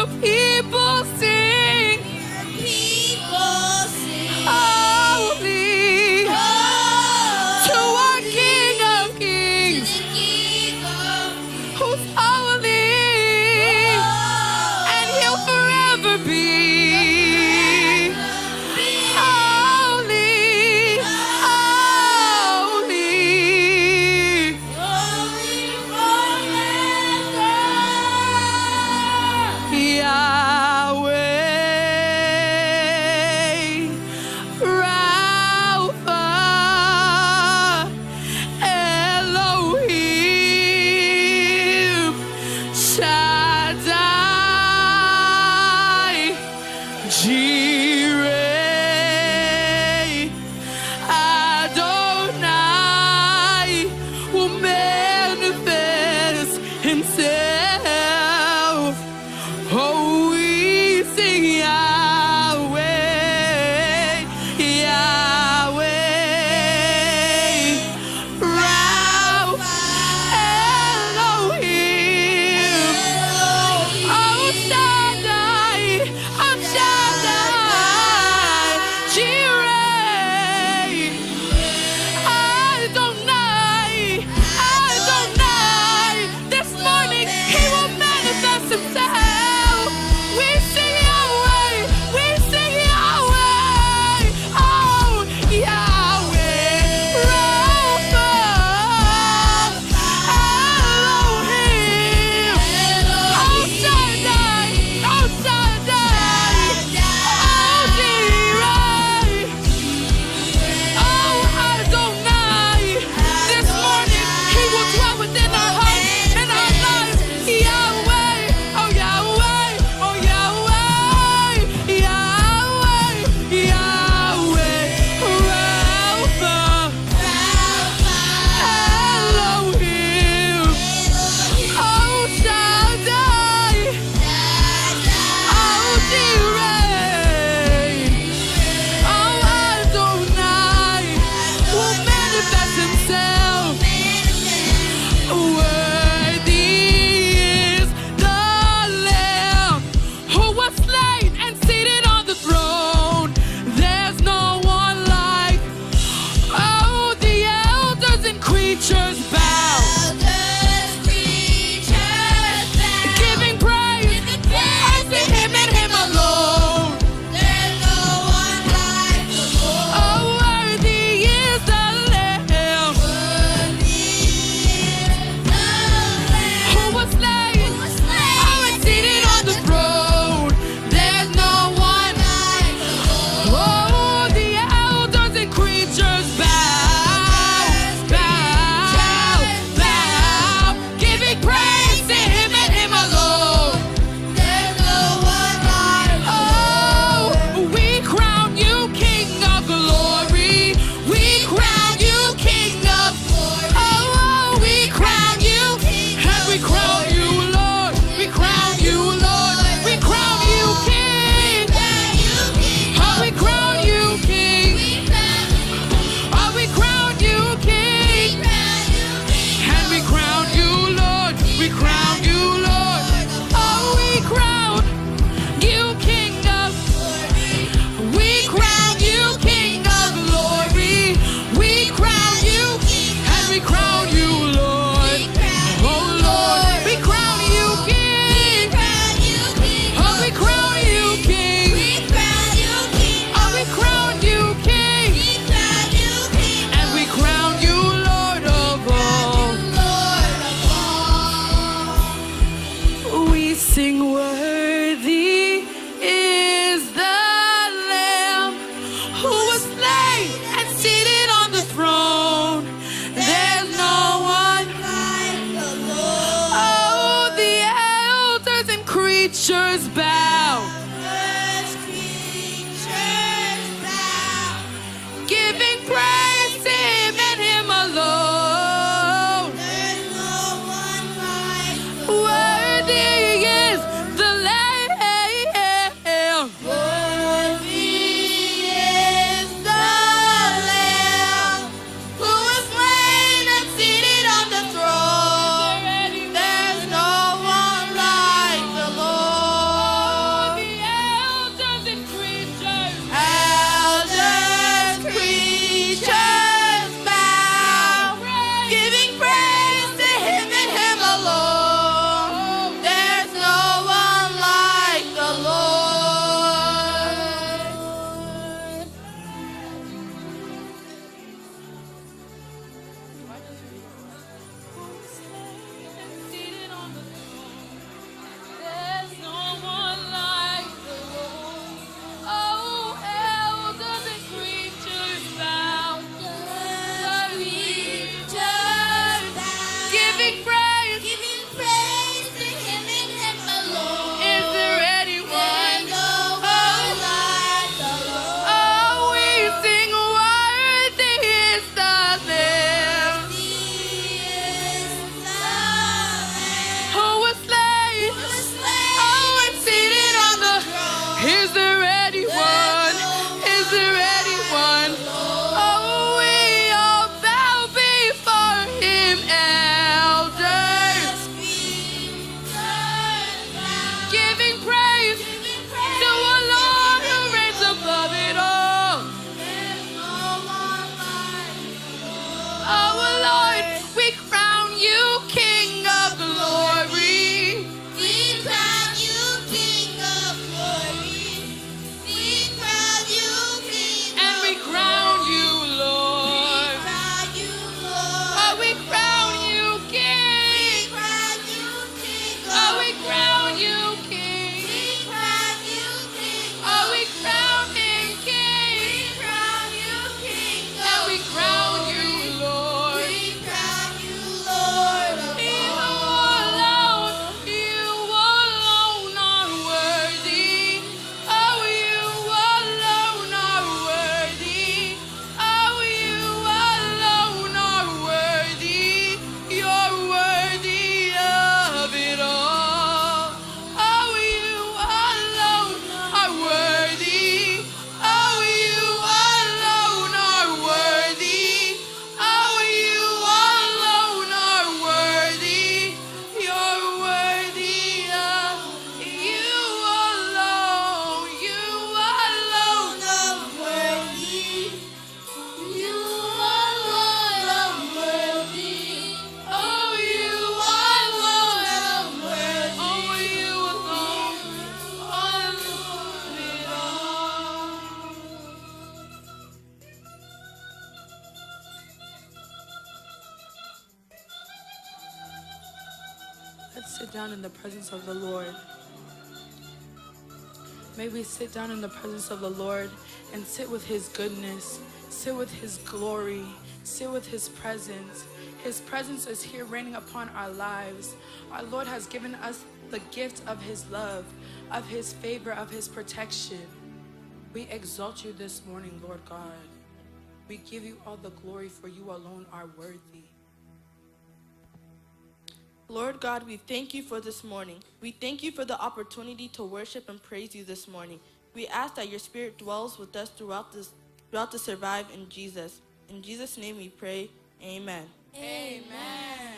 your people sing. Holy to our King of Kings, who's holy, and he'll forever be holy, holy, holy forever. Yeah. Let's sit down in the presence of the Lord. May we sit down in the presence of the Lord and sit with His goodness, sit with His glory, sit with His presence. His presence is here reigning upon our lives. Our Lord has given us the gift of His love, of His favor, of His protection. We exalt you this morning, Lord God. We give you all the glory, for you alone are worthy. Lord God, we thank you for this morning. We thank you for the opportunity to worship and praise you this morning. We ask that your Spirit dwells with us throughout the survive in Jesus. In Jesus' name we pray, amen. Amen.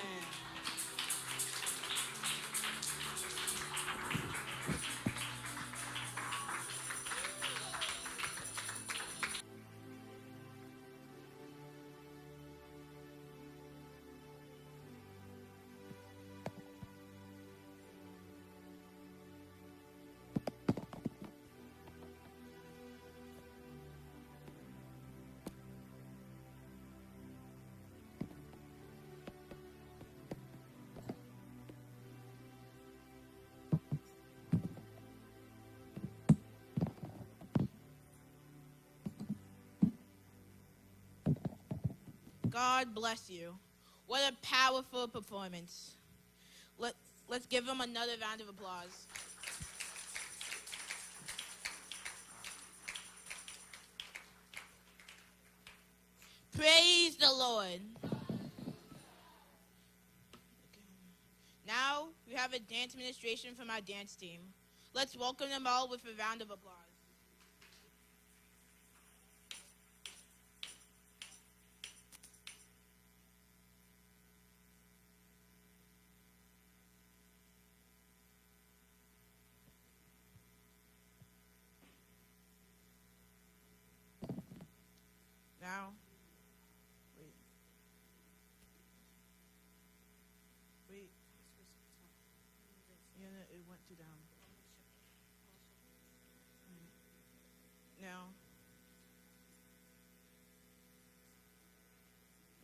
God bless you. What a powerful performance. Let's give him another round of applause. Praise the Lord. Now we have a dance administration from our dance team. Let's welcome them all with a round of applause. Now, wait. Yeah, no, it went too down. Now.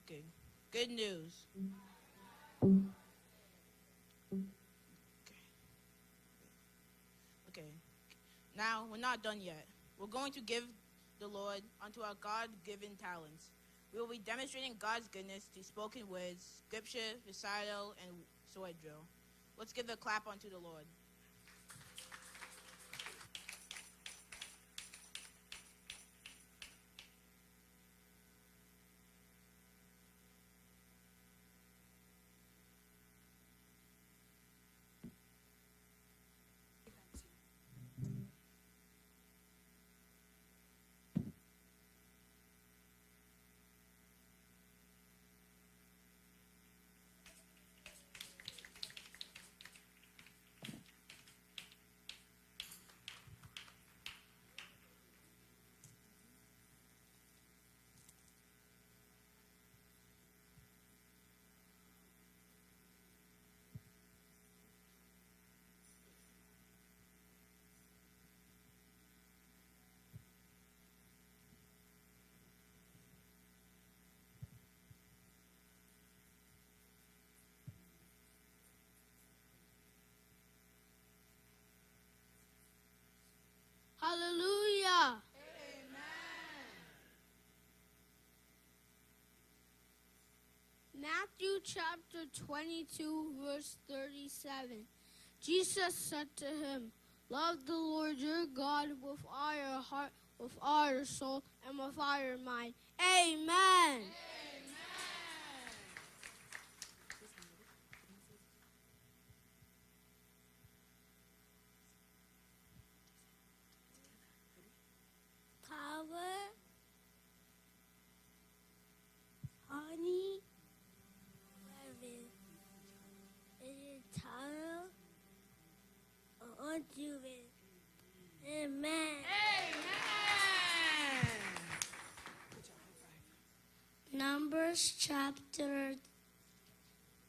Okay. Good news. Okay. Now, we're not done yet. We're going to give the Lord unto our God-given talents. We will be demonstrating God's goodness through spoken words, scripture, recital, and sword drill. Let's give a clap unto the Lord. Hallelujah. Matthew chapter 22, verse 37. Jesus said to him, love the Lord your God with all your heart, with all your soul, and with all your mind. Amen. Power, honey, heaven, and eternal unto it. Amen. Numbers chapter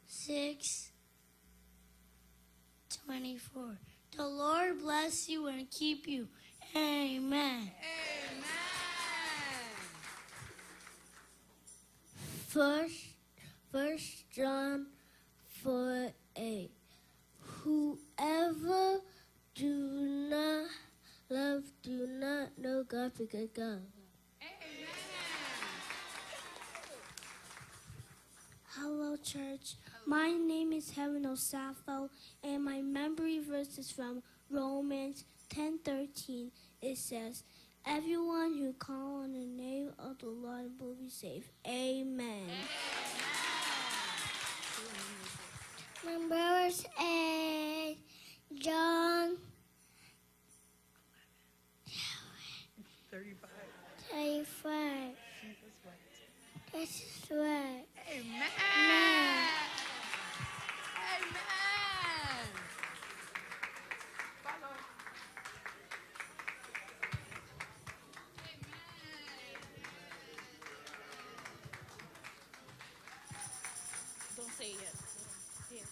6, 24. The Lord bless you and keep you. Amen. First John 4:8. Whoever do not love do not know God because God. Hello, church. My name is Heaven Osafo, and my memory verse is from Romans 10:13. It says, "Everyone who calls on the name of the Lord will be saved." Amen. My verse is John 35. This is right. Amen. Amen. Amen. Follow. Don't say it yet. Here.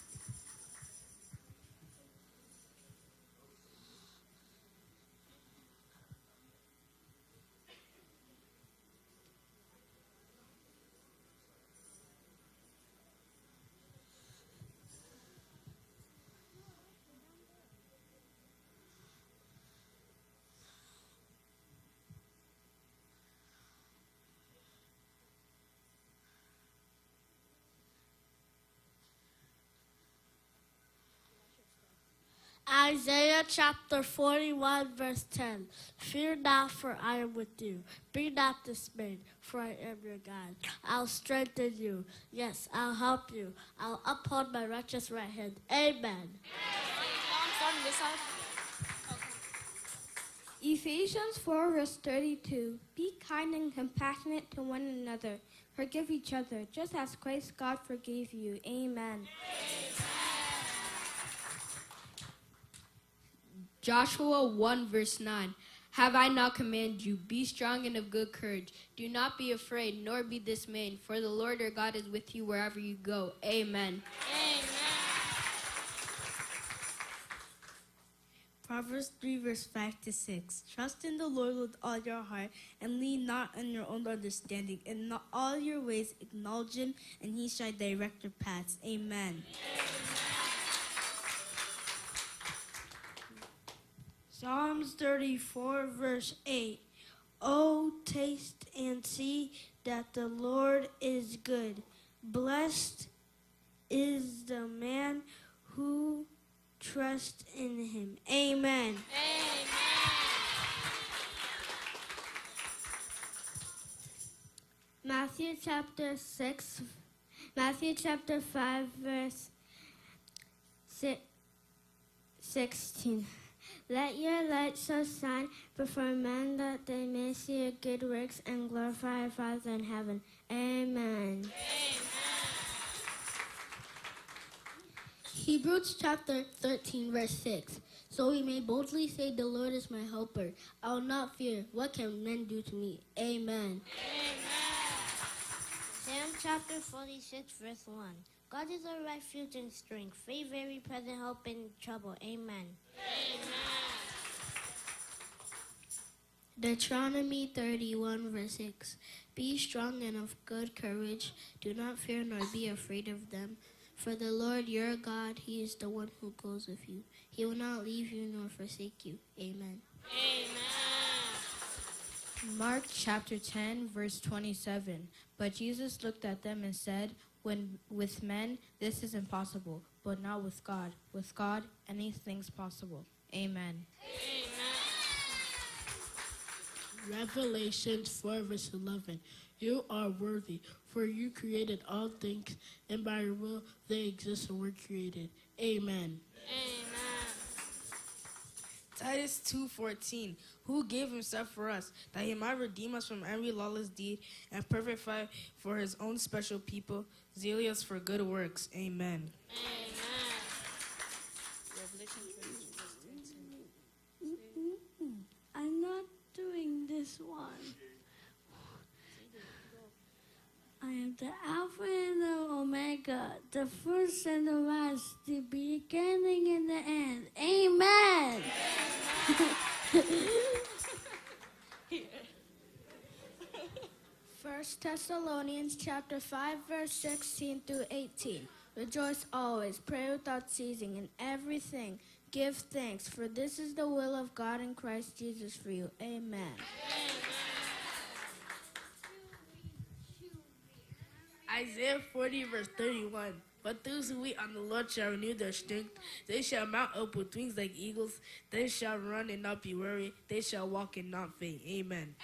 Isaiah chapter 41, verse 10. Fear not, for I am with you. Be not dismayed, for I am your God. I'll strengthen you. Yes, I'll help you. I'll uphold my righteous right hand. Amen. Ephesians 4, verse 32. Be kind and compassionate to one another. Forgive each other, just as Christ God forgave you. Amen. Joshua 1 verse 9. Have I not commanded you? Be strong and of good courage. Do not be afraid, nor be dismayed, for the Lord our God is with you wherever you go. Amen. Proverbs 3 verse 5 to 6. Trust in the Lord with all your heart and lean not on your own understanding. In all your ways acknowledge him, and he shall direct your paths. Amen. Psalms 34 verse 8. Oh, taste and see that the Lord is good. Blessed is the man who trusts in him. Amen. Matthew chapter 5, verse 16. Let your light so shine before men that they may see your good works and glorify your Father in heaven. Amen. Hebrews chapter 13, verse 6. So we may boldly say, the Lord is my helper. I will not fear. What can men do to me? Amen. Psalm chapter 46, verse 1. God is our refuge and strength, a very present help in trouble. Amen. Deuteronomy 31, verse 6. Be strong and of good courage. Do not fear nor be afraid of them. For the Lord your God, he is the one who goes with you. He will not leave you nor forsake you. Amen. Mark chapter 10, verse 27. But Jesus looked at them and said, with men this is impossible, but not with God. With God, anything's possible. Amen. Revelation 4 verse 11. You are worthy, for you created all things, and by your will they exist and were created. Amen. Titus 2:14. Who gave himself for us, that he might redeem us from every lawless deed and purify for his own special people, zealous for good works. Amen. I'm not doing this one. I am the Alpha and the Omega, the first and the last, the beginning and the end. Amen. First Thessalonians chapter 5, verse 16 through 18. Rejoice always, pray without ceasing, in everything give thanks, for this is the will of God in Christ Jesus for you. Amen. Isaiah 40, verse 31. But those who wait on the Lord shall renew their strength. They shall mount up with wings like eagles. They shall run and not be weary. They shall walk and not faint. Amen.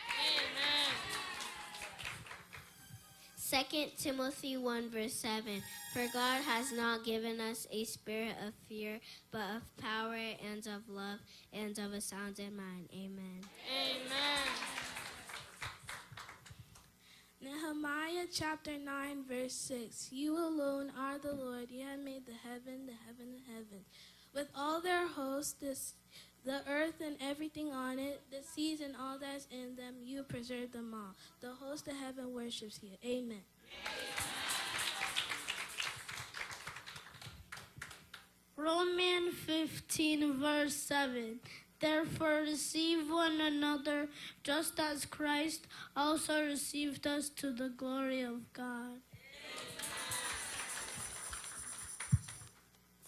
2 Timothy 1 verse 7. For God has not given us a spirit of fear, but of power and of love and of a sound mind. Amen. Nehemiah chapter 9 verse 6. You alone are the Lord. You have made the heaven, and heaven. With all their hosts, the earth and everything on it, the seas and all that's in them, you preserve them all. The host of heaven worships you. Amen. Romans 15 verse 7. Therefore receive one another, just as Christ also received us to the glory of God.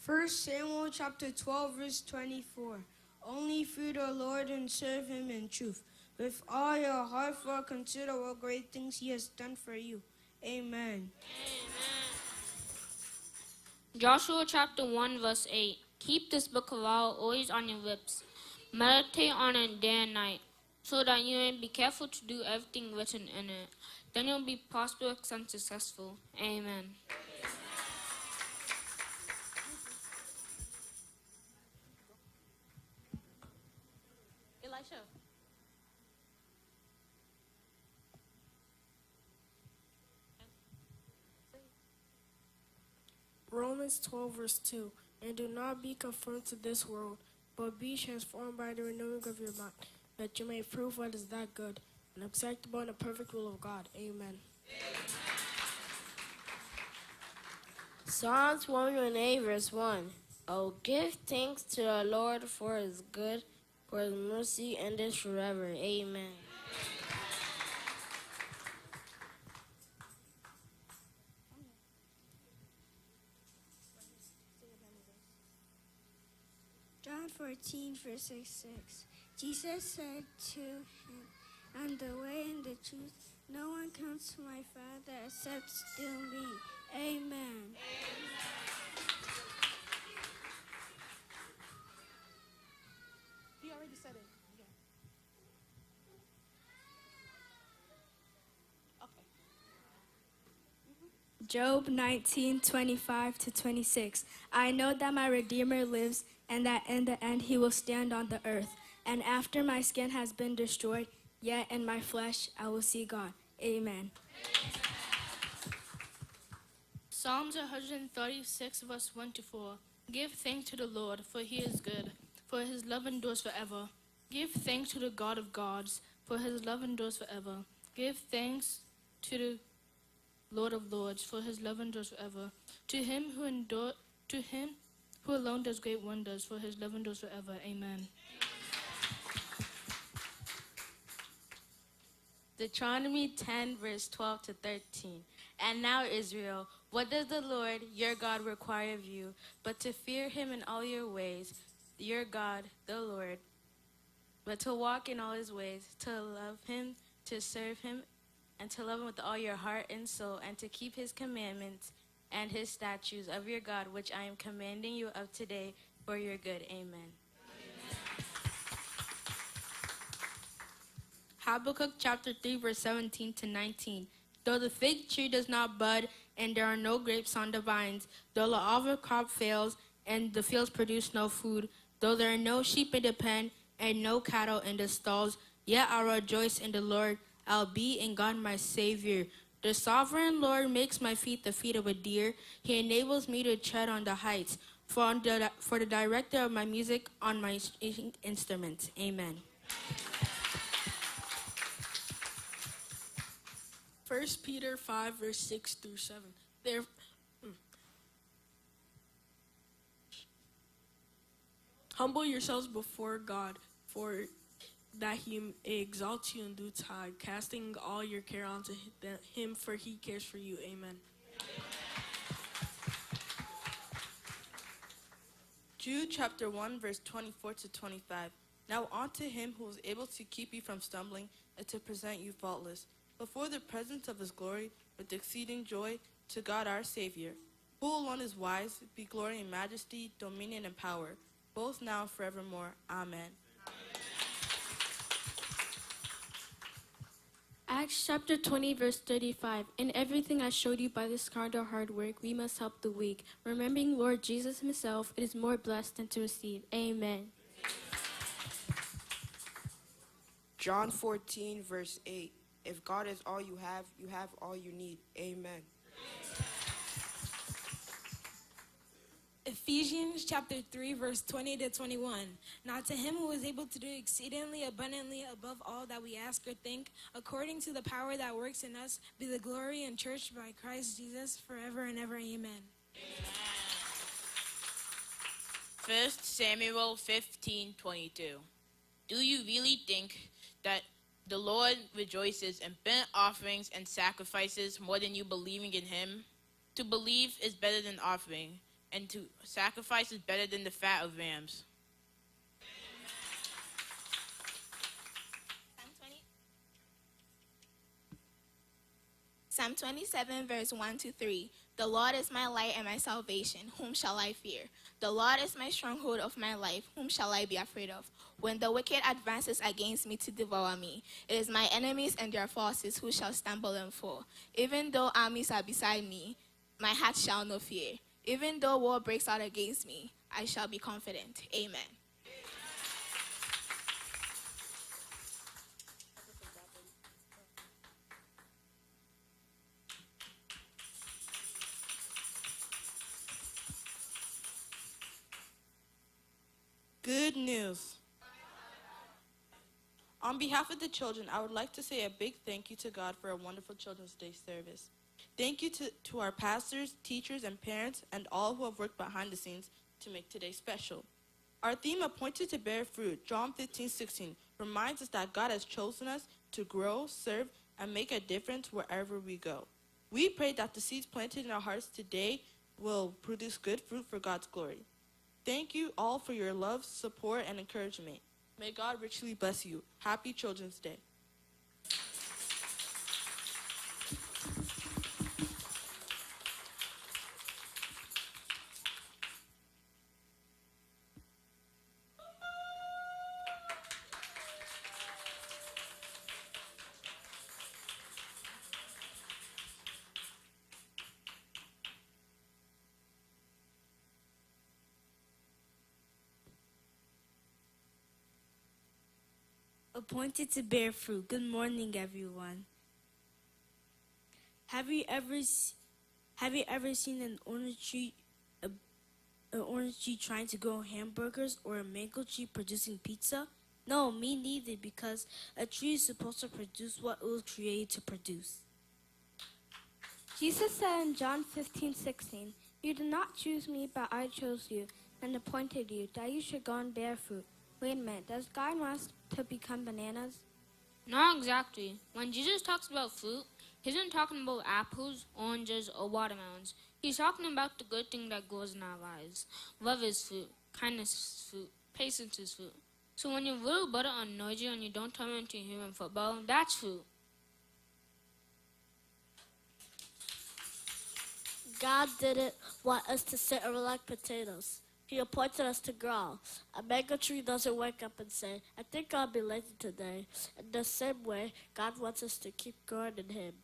1 Samuel chapter 12 verse 24. Only fear the Lord and serve him in truth. With all your heart, for consider what great things he has done for you. Amen. Joshua chapter 1 verse 8. Keep this book of law always on your lips. Meditate on it day and night, so that you may be careful to do everything written in it. Then you'll be prosperous and successful. Amen. Elisha. Romans 12, verse 2. And do not be conformed to this world, but be transformed by the renewing of your mind, that you may prove what is that good and acceptable and the perfect will of God. Amen. Psalms 108, verse 1. Oh, give thanks to the Lord for his good, for his mercy endures forever. Amen. John 14, verse 6. Jesus said to him, I'm the way and the truth. No one comes to my Father except through me. Amen. He already said it. Yeah. Job 19:25-26. I know that my Redeemer lives, and that in the end he will stand on the earth. And after my skin has been destroyed, yet in my flesh I will see God. Amen. Psalms 136 verse 1-4. Give thanks to the Lord, for he is good, for his love endures forever. Give thanks to the God of gods, for his love endures forever. Give thanks to the Lord of lords, for his love endures forever. To him who alone does great wonders, for his love endures forever. Amen. Deuteronomy 10, verse 12-13. And now, Israel, what does the Lord your God require of you, but to fear him in all your ways, your God, the Lord, but to walk in all his ways, to love him, to serve him, and to love him with all your heart and soul, and to keep his commandments and his statutes of your God, which I am commanding you of today for your good. Amen. Habakkuk chapter 3 verse 17-19. Though the fig tree does not bud, and there are no grapes on the vines, though the olive crop fails, and the fields produce no food, though there are no sheep in the pen, and no cattle in the stalls, yet I'll rejoice in the Lord. I'll be in God my Savior. The sovereign Lord makes my feet the feet of a deer. He enables me to tread on the heights. For the director of my music on my instruments. Amen. 1 Peter 5, verse 6-7. Humble yourselves before God, for that he exalts you in due time, casting all your care onto him, for he cares for you. Amen. Jude chapter 1, verse 24 to 25. Now unto him who is able to keep you from stumbling and to present you faultless before the presence of his glory with exceeding joy, to God our Savior, who alone is wise, be glory and majesty, dominion and power, both now and forevermore. Amen. Acts chapter 20, verse 35. In everything I showed you by this kind of hard work, we must help the weak. Remembering Lord Jesus himself, it is more blessed than to receive. Amen. John 14, verse 8. If God is all you have all you need. Amen. Ephesians chapter 3, verse 20 to 21. Now to him who is able to do exceedingly abundantly above all that we ask or think, according to the power that works in us, be the glory in church by Christ Jesus forever and ever. Amen. 1 Samuel 15:22. Do you really think that the Lord rejoices in burnt offerings and sacrifices more than you believing in him? To believe is better than offering, and to sacrifice is better than the fat of rams. Psalm 27, verse 1 to 3. The Lord is my light and my salvation. Whom shall I fear? The Lord is my stronghold of my life. Whom shall I be afraid of? When the wicked advances against me to devour me, it is my enemies and their forces who shall stumble and fall. Even though armies are beside me, my heart shall not fear. Even though war breaks out against me, I shall be confident. Amen. Good news. On behalf of the children, I would like to say a big thank you to God for a wonderful Children's Day service. Thank you to our pastors, teachers, and parents, and all who have worked behind the scenes to make today special. Our theme, Appointed to Bear Fruit, John 15:16, reminds us that God has chosen us to grow, serve, and make a difference wherever we go. We pray that the seeds planted in our hearts today will produce good fruit for God's glory. Thank you all for your love, support, and encouragement. May God richly bless you. Happy Children's Day. Appointed to bear fruit. Good morning, everyone. Have you ever seen an orange tree, an orange tree trying to grow hamburgers, or a mango tree producing pizza? No, me neither, because a tree is supposed to produce what it was created to produce. Jesus said in John 15:16, "You did not choose me, but I chose you and appointed you that you should go and bear fruit." Wait a minute, does God want us to become bananas? Not exactly. When Jesus talks about fruit, he isn't talking about apples, oranges, or watermelons. He's talking about the good thing that grows in our lives. Love is fruit. Kindness is fruit. Patience is fruit. So when your little brother annoys you and you don't turn into human football, that's fruit. God didn't want us to sit around like potatoes. He appointed us to grow. A mango tree doesn't wake up and say, "I think I'll be lazy today." In the same way, God wants us to keep growing in Him.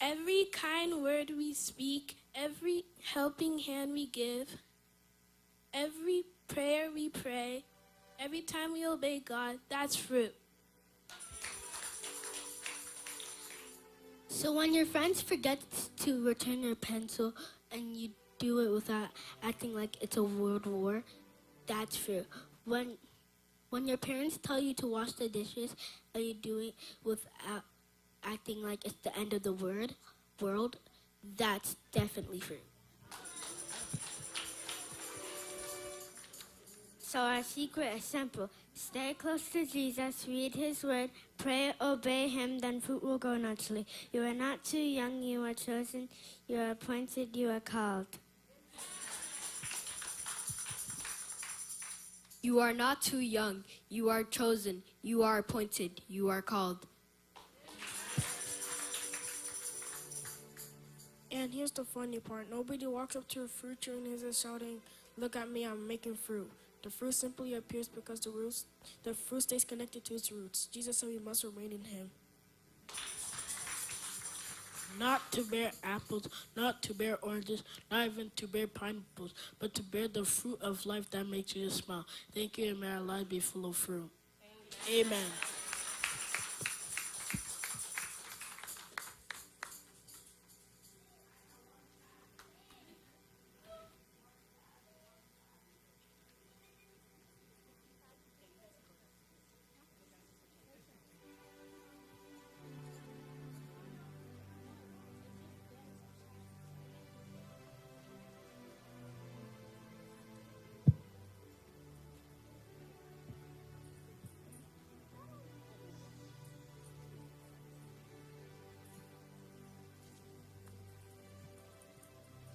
Every kind word we speak, every helping hand we give, every prayer we pray, every time we obey God, that's fruit. So when your friends forget to return your pencil and you do it without acting like it's a world war, that's fruit. When your parents tell you to wash the dishes and you do it without acting like it's the end of the world, that's definitely fruit. So our secret is simple. Stay close to Jesus, read his word, pray, obey him, then fruit will grow naturally. You are not too young, you are chosen, you are appointed, you are called. You are not too young, you are chosen, you are appointed, you are called. And here's the funny part. Nobody walks up to a fruit tree and is shouting, "Look at me, I'm making fruit." The fruit simply appears because the fruit stays connected to its roots. Jesus said we must remain in him. Not to bear apples, not to bear oranges, not even to bear pineapples, but to bear the fruit of life that makes you smile. Thank you, and may our life be full of fruit. Amen.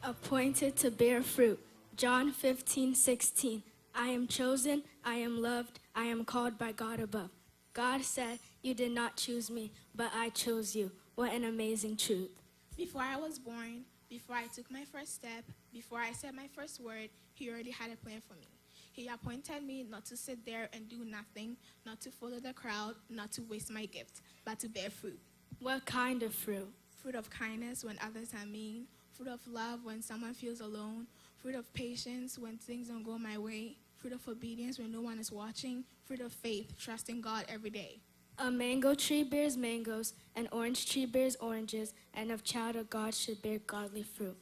Appointed to bear fruit. John 15:16. I am chosen, I am loved, I am called by God above. God said, you did not choose me, but I chose you. What an amazing truth. Before I was born, before I took my first step, before I said my first word, he already had a plan for me. He appointed me not to sit there and do nothing, not to follow the crowd, not to waste my gift, but to bear fruit. What kind of fruit? Fruit of kindness when others are mean, fruit of love when someone feels alone, fruit of patience when things don't go my way, fruit of obedience when no one is watching, fruit of faith, trusting God every day. A mango tree bears mangoes, an orange tree bears oranges, and a child of God should bear godly fruit.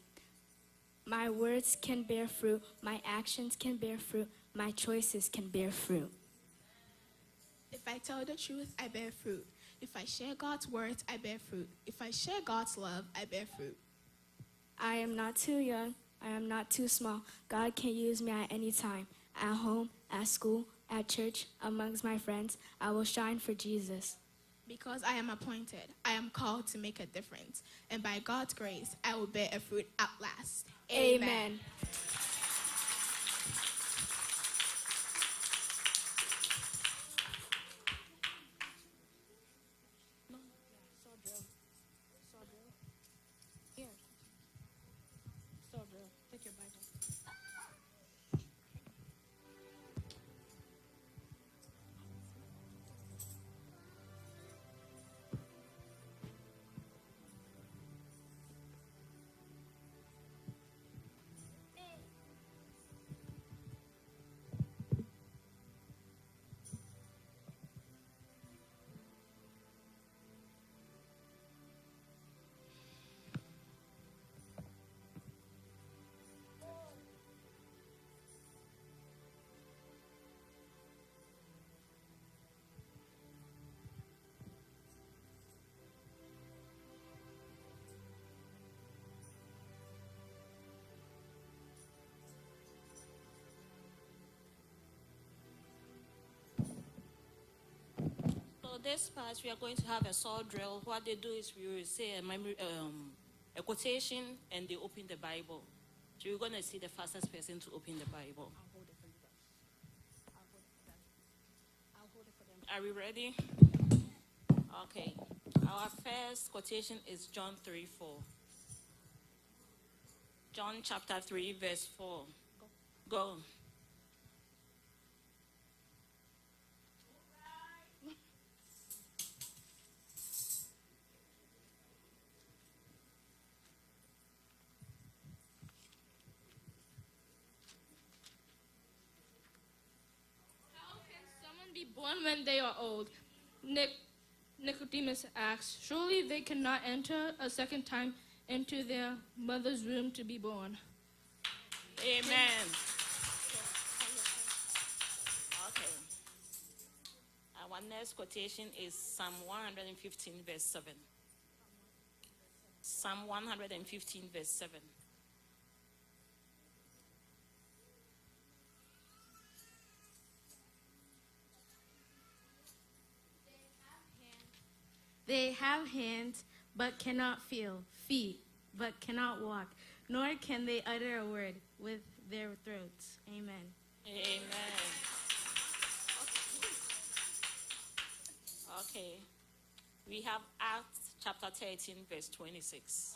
My words can bear fruit, my actions can bear fruit, my choices can bear fruit. If I tell the truth, I bear fruit. If I share God's words, I bear fruit. If I share God's love, I bear fruit. I am not too young, I am not too small. God can use me at any time. At home, at school, at church, amongst my friends, I will shine for Jesus. Because I am appointed, I am called to make a difference. And by God's grace, I will bear a fruit at last. Amen. Take your Bible. So this part, we are going to have a soul drill. What they do is we will say a quotation and they open the Bible. So you're going to see the fastest person to open the Bible. Are we ready? Okay. Our first quotation is John 3:4. John chapter 3, verse 4. Go. Be born when they are old. Nicodemus asked, surely they cannot enter a second time into their mother's womb to be born. Amen. Okay. Our next quotation is Psalm 115, verse 7. Psalm 115, verse 7. They have hands, but cannot feel, feet, but cannot walk, nor can they utter a word with their throats. Amen. Amen. Okay. We have Acts chapter 13, verse 26.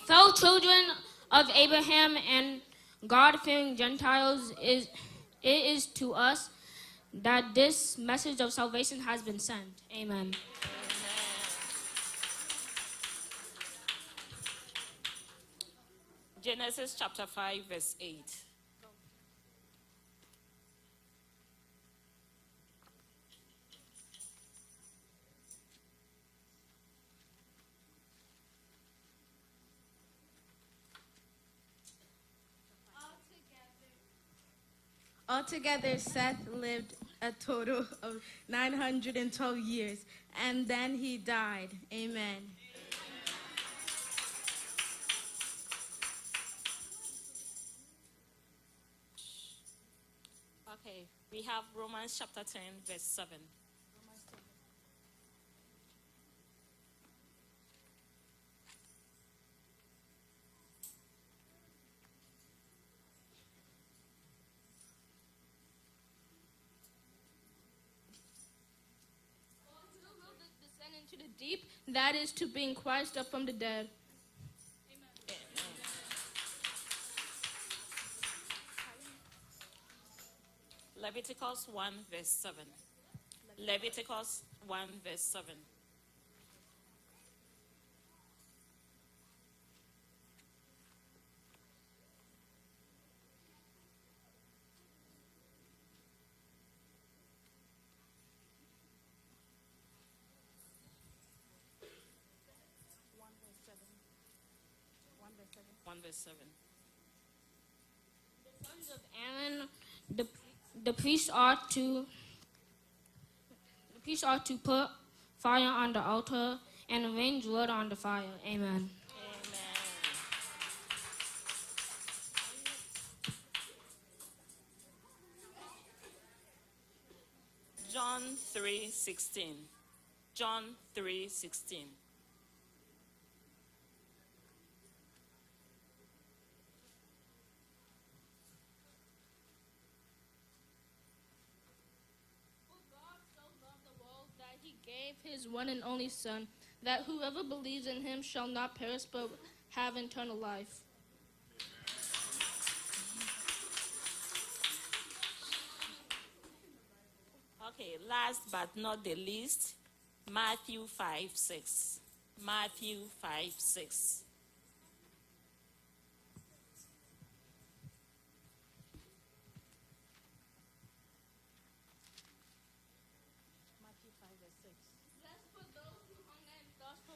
Fellow children of Abraham and God-fearing Gentiles, it is to us that this message of salvation has been sent. Amen. Genesis chapter 5, verse 8. Altogether, Seth lived a total of 912 years, and then he died. Amen. Okay, we have Romans chapter 10, verse 7. Descend into the deep, that is to bring Christ up from the dead. Leviticus 1, verse 7. Leviticus 1, verse 7. One verse 7. The sons of Aaron, the priests are to put fire on the altar and arrange wood on the fire. Amen. John 3:16. John 3:16. Gave his one and only Son, that whoever believes in him shall not perish but have eternal life. Okay, last but not the least, Matthew 5:6. Matthew 5:6.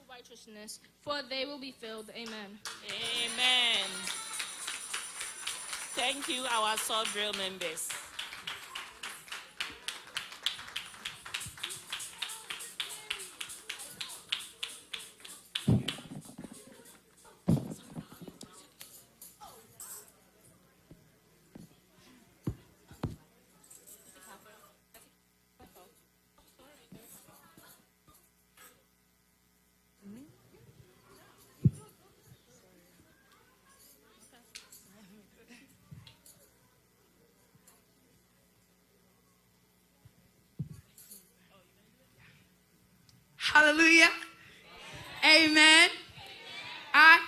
Righteousness, for they will be filled. Amen. Amen. Thank you, our sword drill members. Hallelujah. Amen. I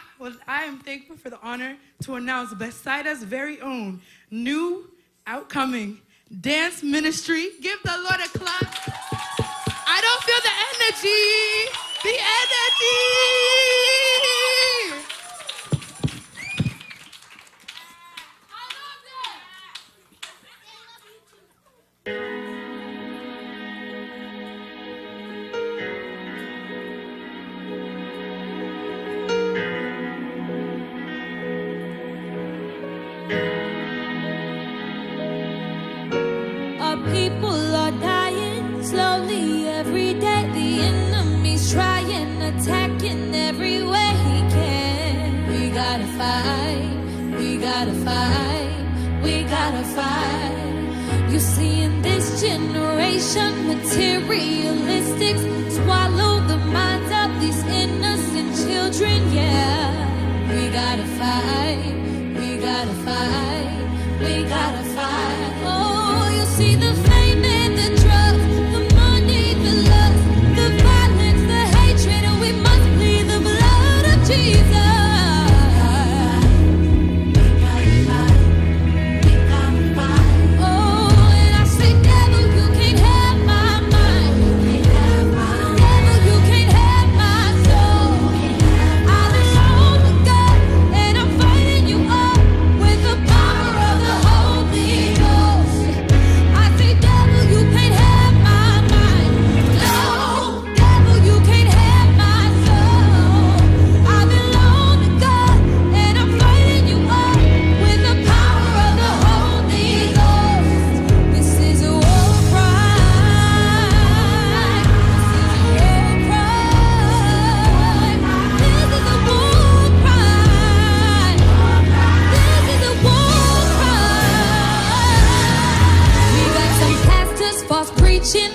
am thankful for the honor to announce Bethsaida's very own new outcoming dance ministry. Give the Lord a clap. I don't feel the energy. The energy. gotta fight. You see, in this generation, materialistics swallow the minds of these innocent children. Yeah, we gotta fight. We gotta fight. We gotta fight. Oh, you see the fame and the drugs, the money, the lust, the violence, the hatred, and we must plead the blood of Jesus.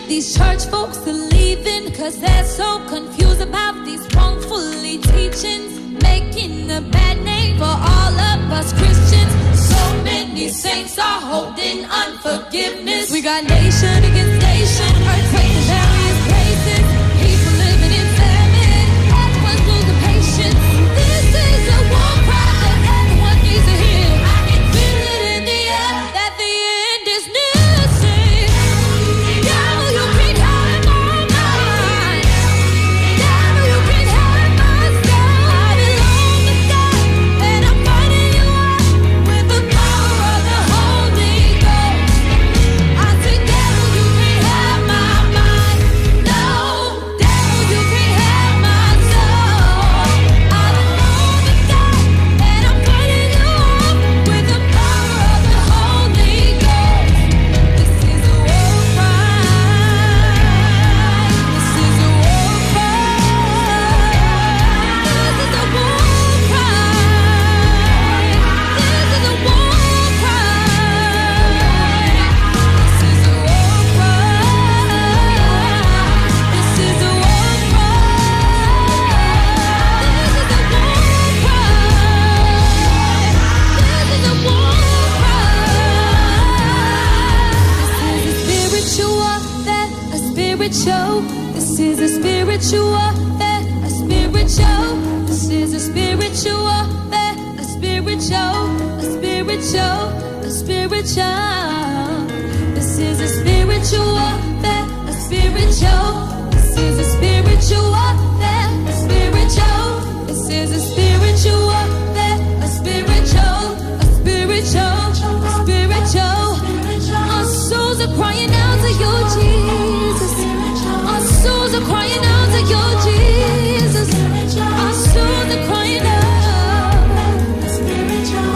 These church folks are leaving 'cause they're so confused about these wrongfully teachings, making a bad name for all of us Christians. So many saints are holding unforgiveness. We got nation against nation, earthquakes in various places, people living in famine, everyone's losing patience. This is a war cry that everyone needs to hear. I can feel it in the air that the end is near. This is a spiritual warfare, a spiritual. This is a spiritual warfare, a spiritual, a spiritual, a spiritual. This is a spiritual warfare, a spiritual. This is a spiritual warfare, a spiritual. This is a spiritual warfare, a spiritual, a spiritual, a spiritual. Our souls are crying out to you, Jesus. Our souls are crying out to you, Jesus. Our souls are crying out.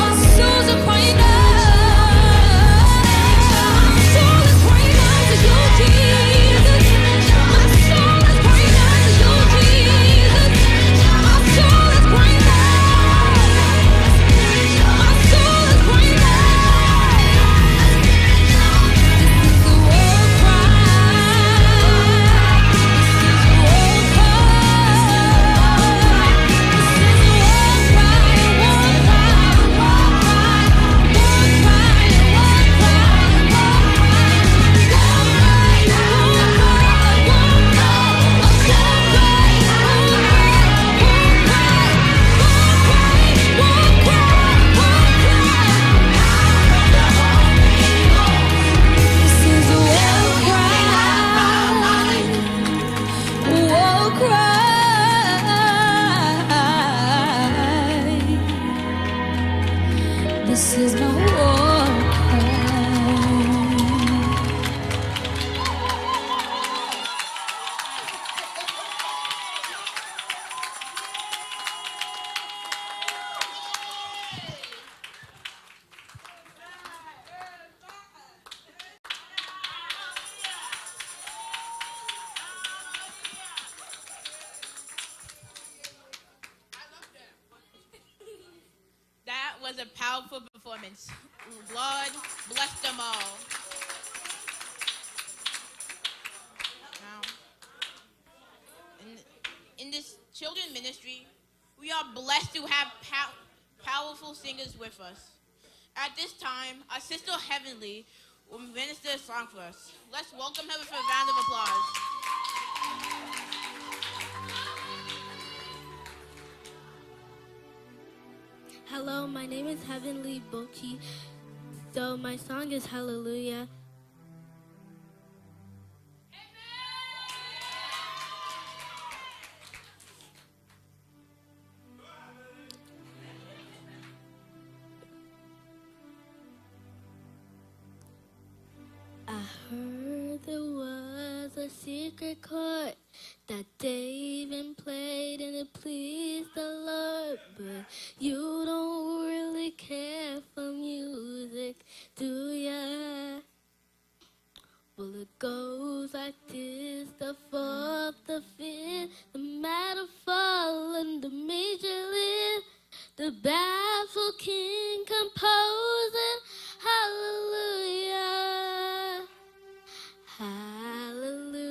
Our souls are crying out. Our soul is crying out to you, Jesus. My soul is crying out to you, Jesus. My soul is crying out. My soul is crying out. This is my war cry. That was a powerful performance. performance. Lord, bless them all. Now, in this children ministry, we are blessed to have powerful singers with us. At this time, our sister Heavenly will minister a song for us. Let's welcome her with a round of applause. Hello, my name is Heavenly Bochi. So my song is Hallelujah. I heard there was a secret chord that David played and it pleased the Lord. But you don't really care for music, do ya? Well, it goes like this: the fourth, the fifth, the minor fall, and the major lift. The baffled king composing hallelujah, hallelujah,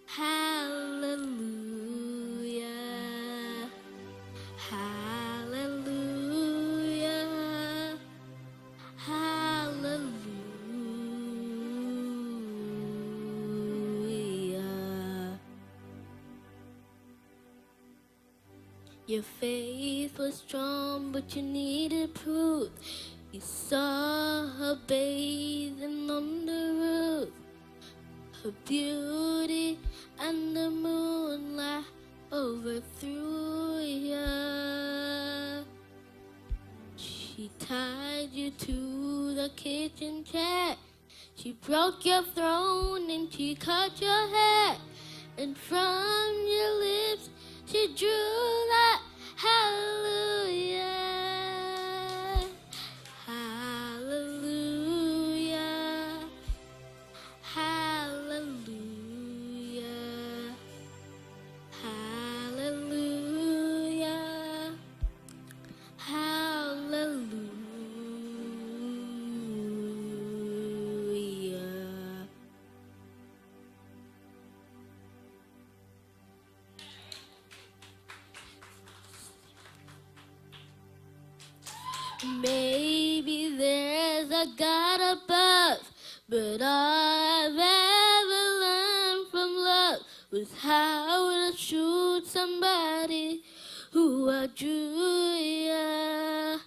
hallelujah, hallelujah, hallelujah. Your faith was strong, but you needed proof. You saw her bathing on the roof, her beauty and the moonlight overthrew ya. She tied you to the kitchen chair. She broke your throne and she cut your hair. And from your lips she drew that hallelujah, hallelujah, hallelujah, hallelujah, hallelujah. Maybe there's a God above, but all I've ever learned from love was how to shoot somebody who outdrew ya.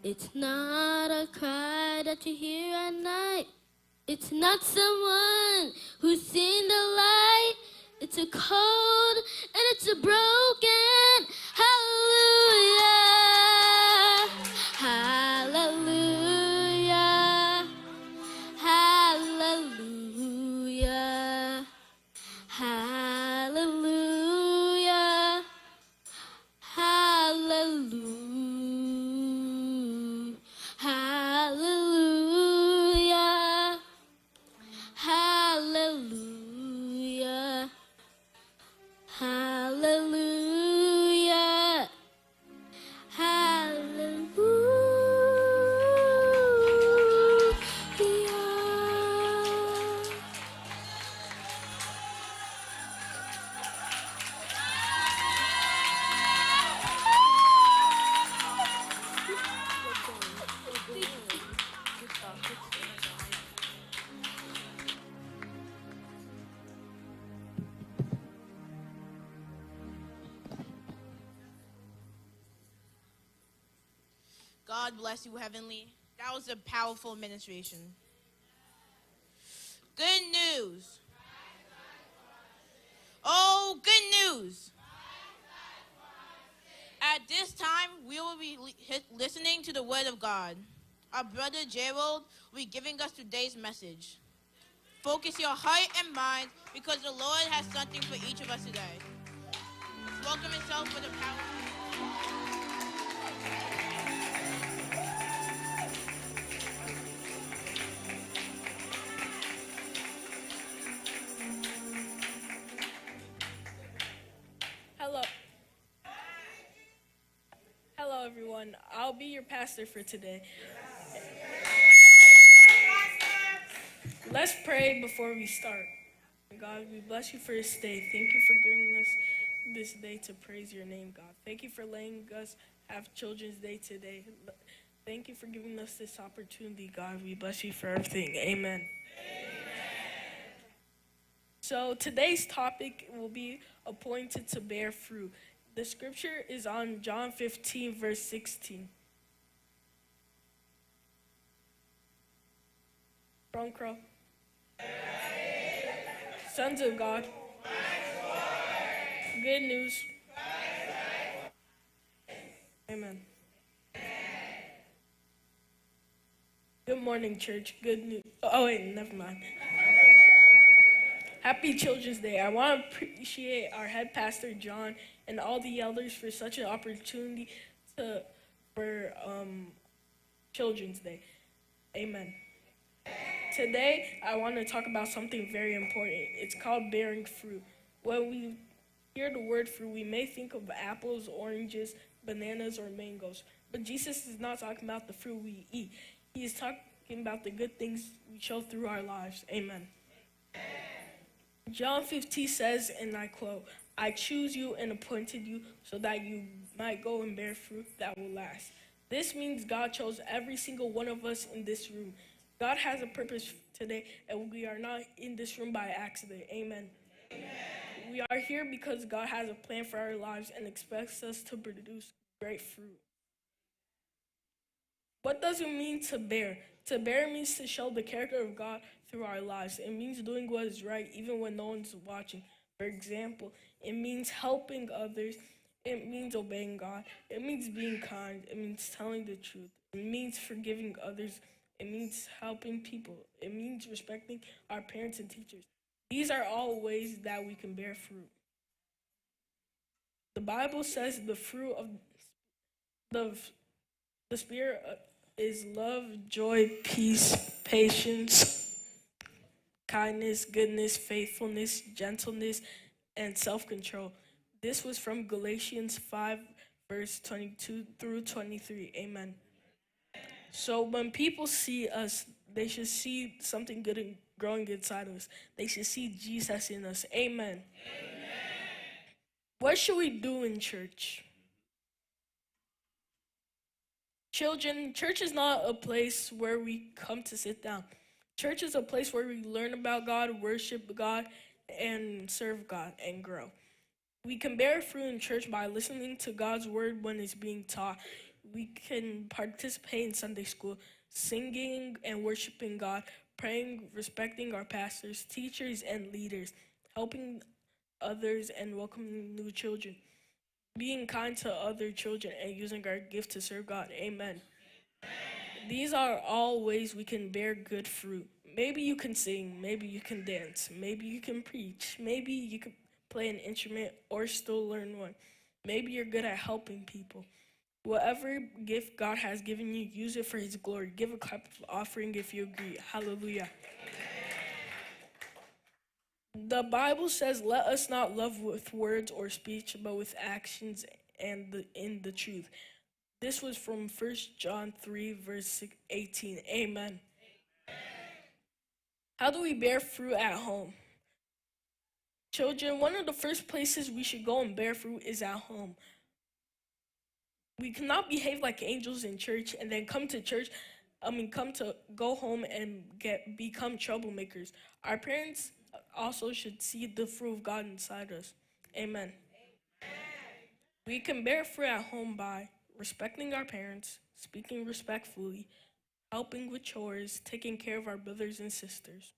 It's not a cry that you hear at night. It's not someone who's seen the light. It's a cold and it's a broken hallelujah. Hallelujah, hallelujah, hallelujah, hallelujah, hallelujah, hallelujah, hallelujah, hallelujah. God bless you, Heavenly. That was a powerful administration. Good news. Oh, good news. At this time, we will be listening to the word of God. Our brother Gerald will be giving us today's message. Focus your heart and mind because the Lord has something for each of us today. Welcome yourself for the power. everyone. I'll be your pastor for today. Let's pray before we start. God, we bless you for this day. Thank you for giving us this day to praise your name, God. Thank you for letting us have Children's Day today. Thank you for giving us this opportunity, God. We bless you for everything. Amen. So today's topic will be appointed to bear fruit. The scripture is on John 15, verse 16. Front row. Sons of God. Good news. Amen. Good morning, church. Good news. Oh, wait, never mind. Happy Children's Day. I want to appreciate our head pastor, John, and all the elders for such an opportunity for Children's Day. Amen. Today, I want to talk about something very important. It's called bearing fruit. When we hear the word fruit, we may think of apples, oranges, bananas, or mangoes. But Jesus is not talking about the fruit we eat. He is talking about the good things we show through our lives. Amen. John 15 says, and I quote, "I choose you and appointed you so that you might go and bear fruit that will last." This means God chose every single one of us in this room. God has a purpose today, and we are not in this room by accident. Amen. We are here because God has a plan for our lives and expects us to produce great fruit. What does it mean to bear? To bear means to show the character of God through our lives. It means doing what is right even when no one's watching. For example, it means helping others. It means obeying God. It means being kind. It means telling the truth. It means forgiving others. It means helping people. It means respecting our parents and teachers. These are all ways that we can bear fruit. The Bible says the fruit of the Spirit is love, joy, peace, patience, kindness, goodness, faithfulness, gentleness, and self-control. This was from Galatians 5, verse 22 through 23. Amen. So when people see us, they should see something good and growing inside of us. They should see Jesus in us. Amen. What should we do in church? Children, church is not a place where we come to sit down. Church is a place where we learn about God, worship God, and serve God and grow. We can bear fruit in church by listening to God's word when it's being taught. We can participate in Sunday school, singing and worshiping God, praying, respecting our pastors, teachers, and leaders, helping others, and welcoming new children, being kind to other children, and using our gift to serve God. Amen. These are all ways we can bear good fruit. Maybe you can sing, maybe you can dance, maybe you can preach, maybe you can play an instrument or still learn one. Maybe you're good at helping people. Whatever gift God has given you, use it for his glory. Give a clap of offering if you agree. Hallelujah. The Bible says, "Let us not love with words or speech, but with actions and in the truth." This was from 1 John 3, verse 18. Amen. How do we bear fruit at home? Children, one of the first places we should go and bear fruit is at home. We cannot behave like angels in church and then come to go home and become troublemakers. Our parents also should see the fruit of God inside us. Amen. We can bear fruit at home by respecting our parents, speaking respectfully, helping with chores, taking care of our brothers and sisters,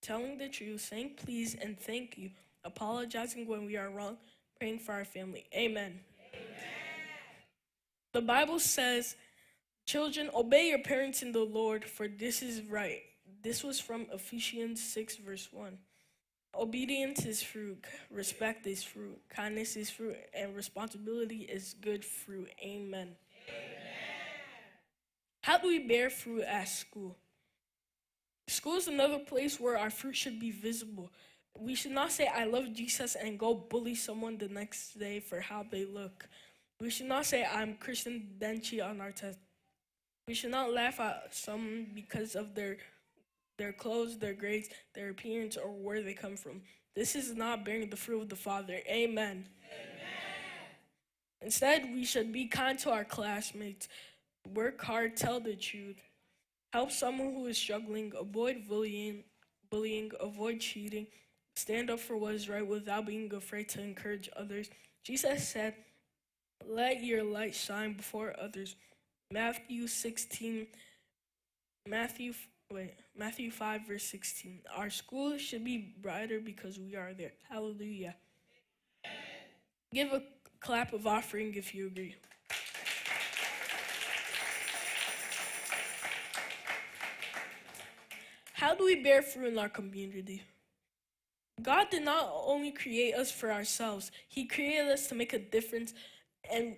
telling the truth, saying please and thank you, apologizing when we are wrong, praying for our family. Amen. The Bible says, "Children, obey your parents in the Lord, for this is right." This was from Ephesians 6, verse 1. Obedience is fruit, respect is fruit, kindness is fruit, and responsibility is good fruit. Amen. How do we bear fruit at school? School is another place where our fruit should be visible. We should not say, "I love Jesus," and go bully someone the next day for how they look. We should not say, I'm Christian, then cheat on our test. We should not laugh at someone because of their clothes, their grades, their appearance, or where they come from. This is not bearing the fruit of the Father. Amen. Instead, we should be kind to our classmates, work hard, tell the truth, help someone who is struggling, avoid bullying, avoid cheating, stand up for what is right without being afraid to encourage others. Jesus said, let your light shine before others. Matthew 5, verse 16. Our school should be brighter because we are there. Hallelujah. Give a clap of offering if you agree. How do we bear fruit in our community? God did not only create us for ourselves, He created us to make a difference, and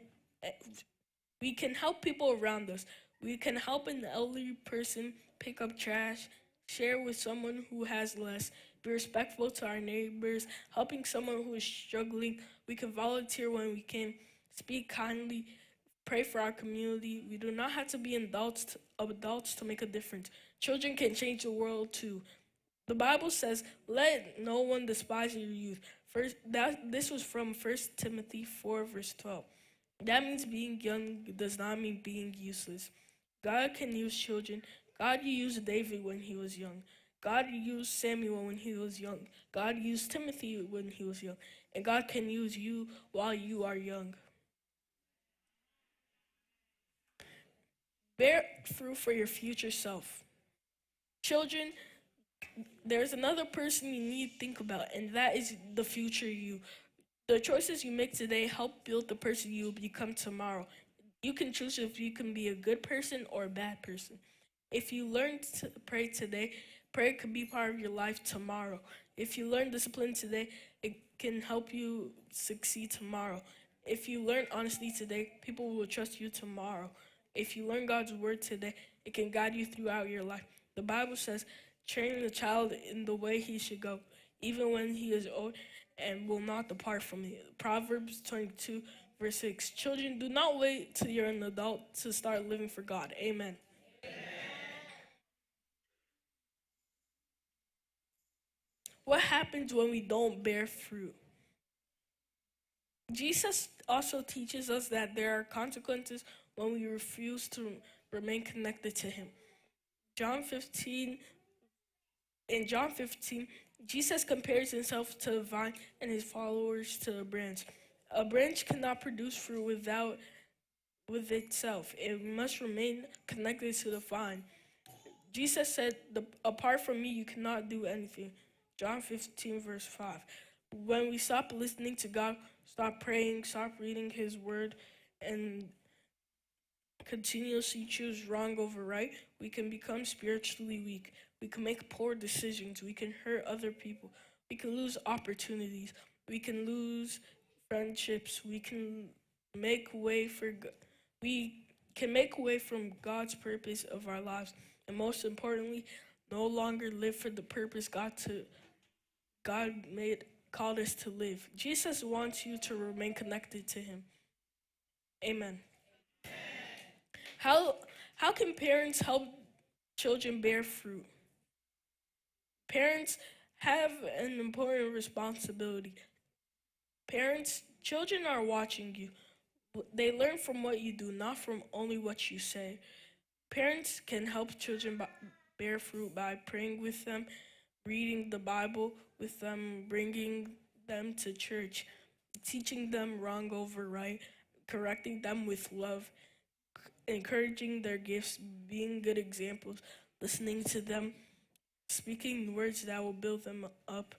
we can help people around us. We can help an elderly person pick up trash, share with someone who has less, be respectful to our neighbors, helping someone who is struggling. We can volunteer when we can, speak kindly, pray for our community. We do not have to be adults to make a difference. Children can change the world too. The Bible says, let no one despise your youth. This was from 1 Timothy 4, verse 12. That means being young does not mean being useless. God can use children. God used David when he was young. God used Samuel when he was young. God used Timothy when he was young. And God can use you while you are young. Bear fruit for your future self. Children, there's another person you need to think about, and that is the future you. The choices you make today help build the person you will become tomorrow. You can choose if you can be a good person or a bad person. If you learn to pray today, prayer could be part of your life tomorrow. If you learn discipline today, it can help you succeed tomorrow. If you learn honesty today, people will trust you tomorrow. If you learn God's word today, it can guide you throughout your life. The Bible says, train the child in the way he should go, even when he is old, and will not depart from it. Proverbs 22, verse 6. Children, do not wait till you're an adult to start living for God. Amen. What happens when we don't bear fruit? Jesus also teaches us that there are consequences when we refuse to remain connected to Him. In John 15, Jesus compares Himself to a vine and His followers to a branch. A branch cannot produce fruit with itself. It must remain connected to the vine. Jesus said, apart from me, you cannot do anything. John 15, verse 5. When we stop listening to God, stop praying, stop reading His word, and continuously choose wrong over right, we can become spiritually weak. We can make poor decisions. We can hurt other people. We can lose opportunities. We can lose friendships. We can make way from God's purpose of our lives. And most importantly, no longer live for the purpose called us to live. Jesus wants you to remain connected to Him. Amen. How can parents help children bear fruit? Parents have an important responsibility. Children are watching you. They learn from what you do, not from only what you say. Parents can help children bear fruit by praying with them, reading the Bible with them, bringing them to church, teaching them wrong over right, correcting them with love, encouraging their gifts, being good examples, listening to them, speaking words that will build them up.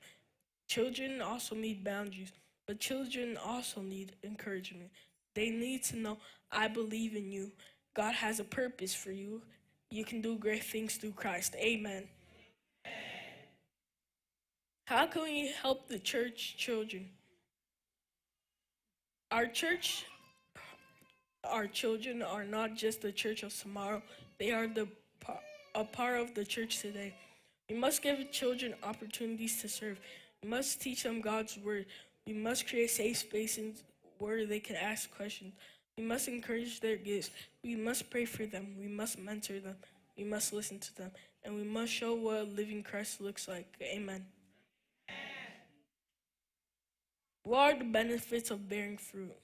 Children also need boundaries, but children also need encouragement. They need to know, I believe in you. God has a purpose for you. You can do great things through Christ. Amen. How can we help the church children? Our children are not just the church of tomorrow. They are a part of the church today. We must give children opportunities to serve. We must teach them God's word. We must create safe spaces where they can ask questions. We must encourage their gifts. We must pray for them. We must mentor them. We must listen to them. And we must show what living Christ looks like. Amen. What are the benefits of bearing fruit?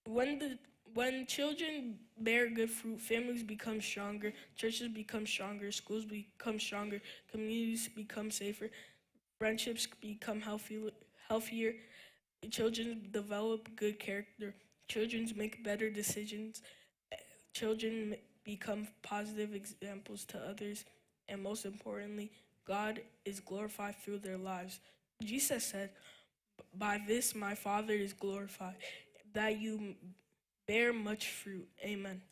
When children bear good fruit, families become stronger, churches become stronger, schools become stronger, communities become safer, friendships become healthier, children develop good character, children make better decisions, children become positive examples to others, and most importantly, God is glorified through their lives. Jesus said, "By this my Father is glorified, that you bear much fruit." Amen.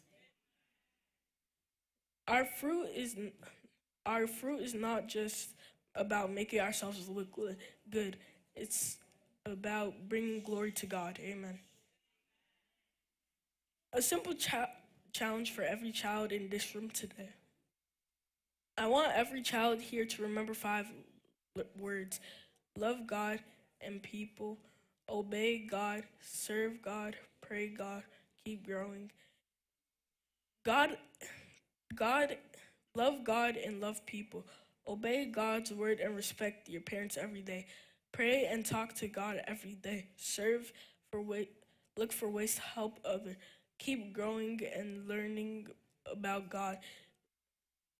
Our fruit is not just about making ourselves look good. It's about bringing glory to God. Amen. A simple challenge for every child in this room today. I want every child here to remember 5 words: love God and people, obey God, serve God, pray God, keep growing. God, love God and love people. Obey God's word and respect your parents every day. Pray and talk to God every day. Look for ways to help others. Keep growing and learning about God.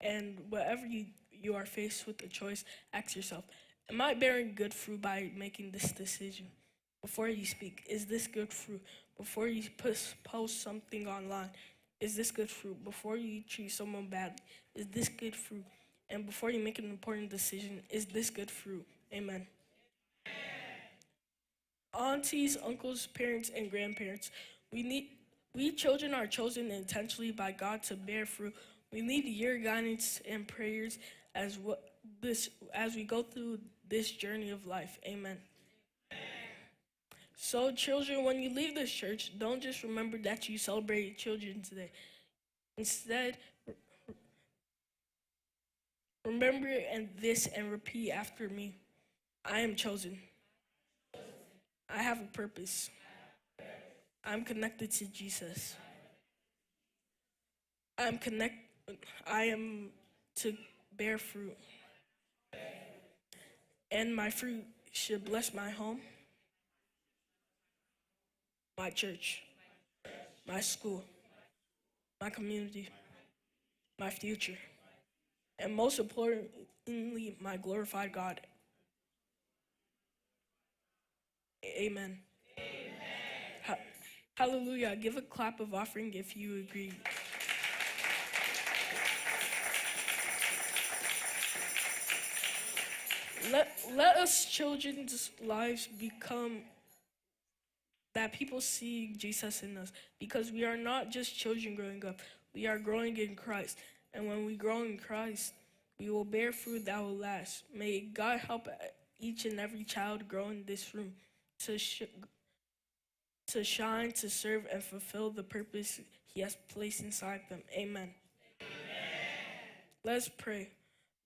And whenever you are faced with a choice, ask yourself, am I bearing good fruit by making this decision? Before you speak, is this good fruit? Before you post something online, is this good fruit? Before you treat someone badly, is this good fruit? And before you make an important decision, is this good fruit? Amen. Aunties, uncles, parents, and grandparents, we children are chosen intentionally by God to bear fruit. We need your guidance and prayers as we go through this journey of life. Amen. So, children, when you leave this church, don't just remember that you celebrated Children's Day. Instead, remember and repeat after me. I am chosen. I have a purpose. I'm connected to Jesus. I am to bear fruit. And my fruit should bless my home, my church, my school, my community, my future, and most importantly, my glorified God. Amen. Hallelujah. Give a clap of offering if you agree. Let us children's lives become that people see Jesus in us, because we are not just children growing up. We are growing in Christ. And when we grow in Christ, we will bear fruit that will last. May God help each and every child grow in this room to shine, to serve, and fulfill the purpose He has placed inside them. Amen. Let's pray.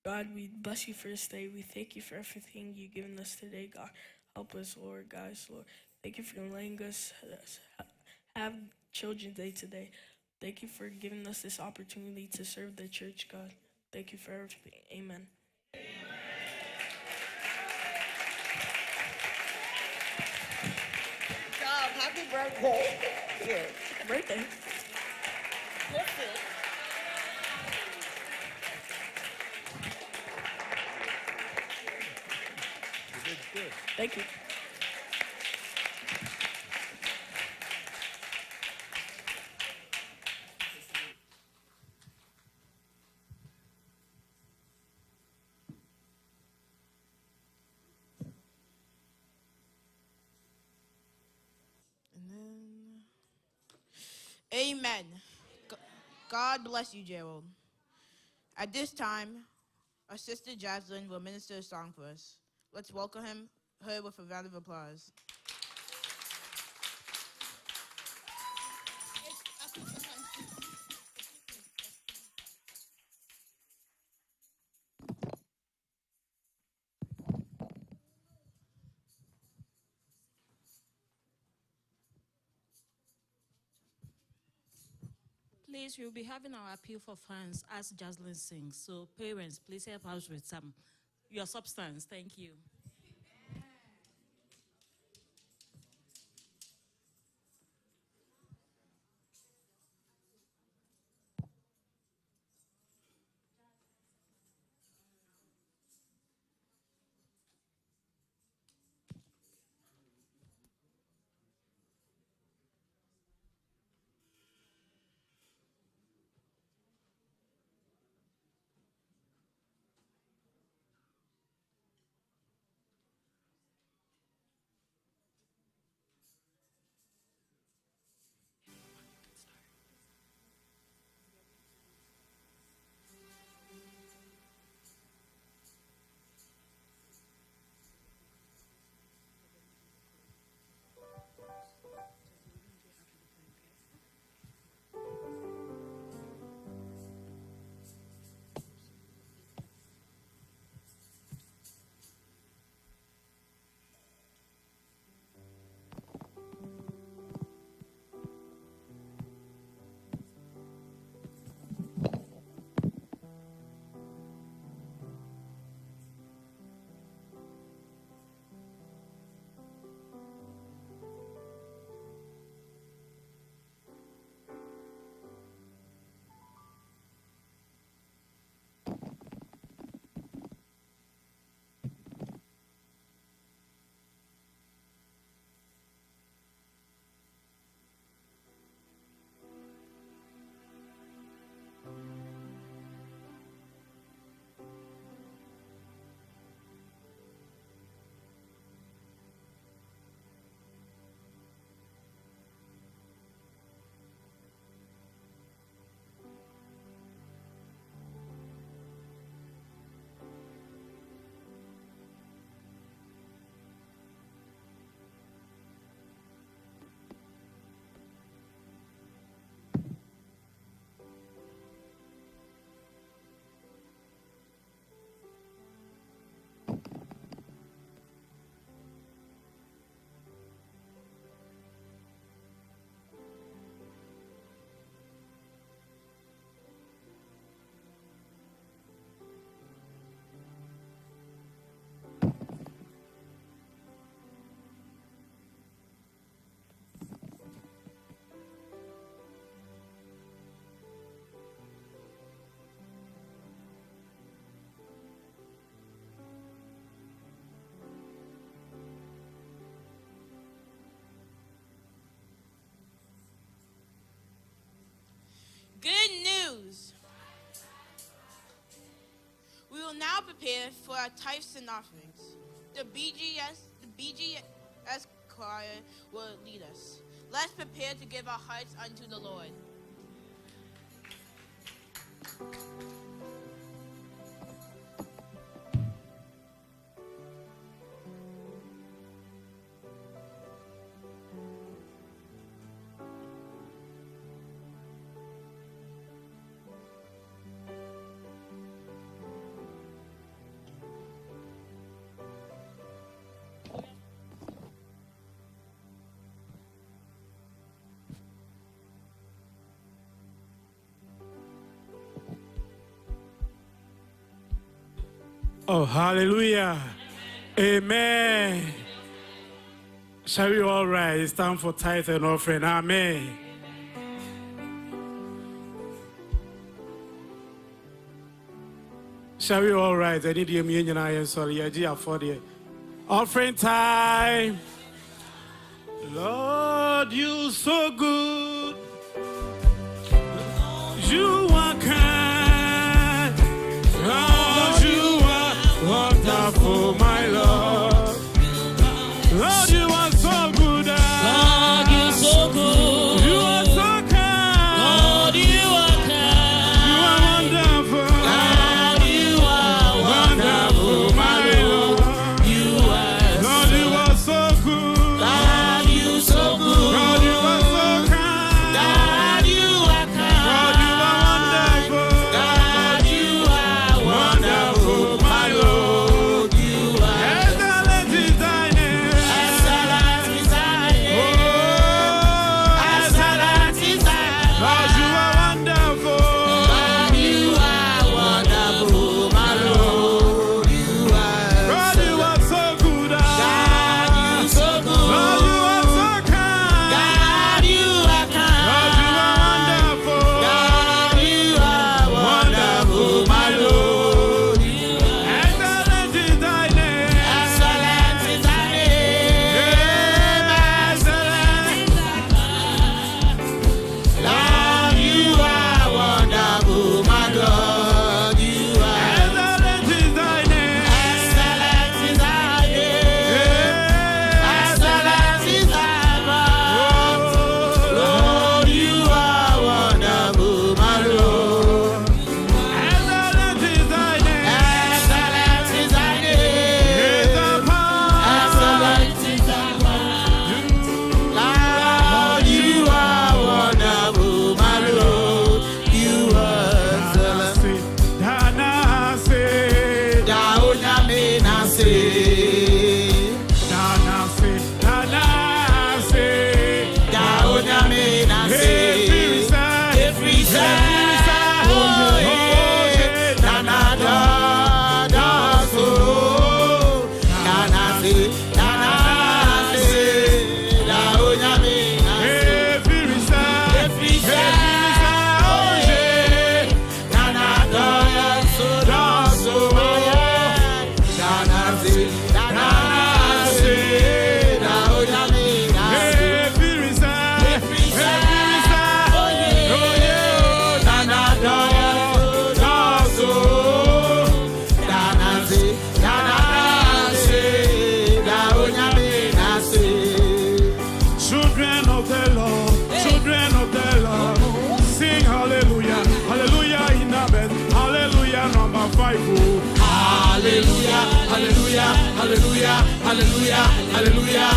God, we bless you for this day. We thank you for everything you've given us today, God. Help us, Lord, guys, Lord. Thank you for letting us have Children's Day today. Thank you for giving us this opportunity to serve the church, God. Thank you for everything. Amen. Good job. Happy birthday. Here. Birthday. Listen. Thank you. Amen. God bless you, Gerald. At this time, our sister Jaslyn will minister a song for us. Let's welcome her with a round of applause. Please, we'll be having our appeal for funds as Jocelyn sings. So parents, please help us with your substance. Thank you. Good news. We will now prepare for our tithes and offerings. The BGS choir will lead us. Let's prepare to give our hearts unto the Lord. Oh, hallelujah. Amen. Shall we all rise? It's time for tithe and offering. Amen. Shall we all rise? I need you and I am sorry. I do for the offering time. Lord, you so good. You are kind. Lord, you are wonderful, my Lord. Lord, you are so good. Lord, you so good. You are so kind. Lord, you are kind. You are wonderful. Lord, you are wonderful, my Lord. You are Lord, you are so good. Lord, you so good. Lord, you are so kind. Lord, you are kind. Lord, you are wonderful. Lord, you are wonderful, my Lord. You are Hallelujah, hallelujah, hallelujah, hallelujah, hallelujah.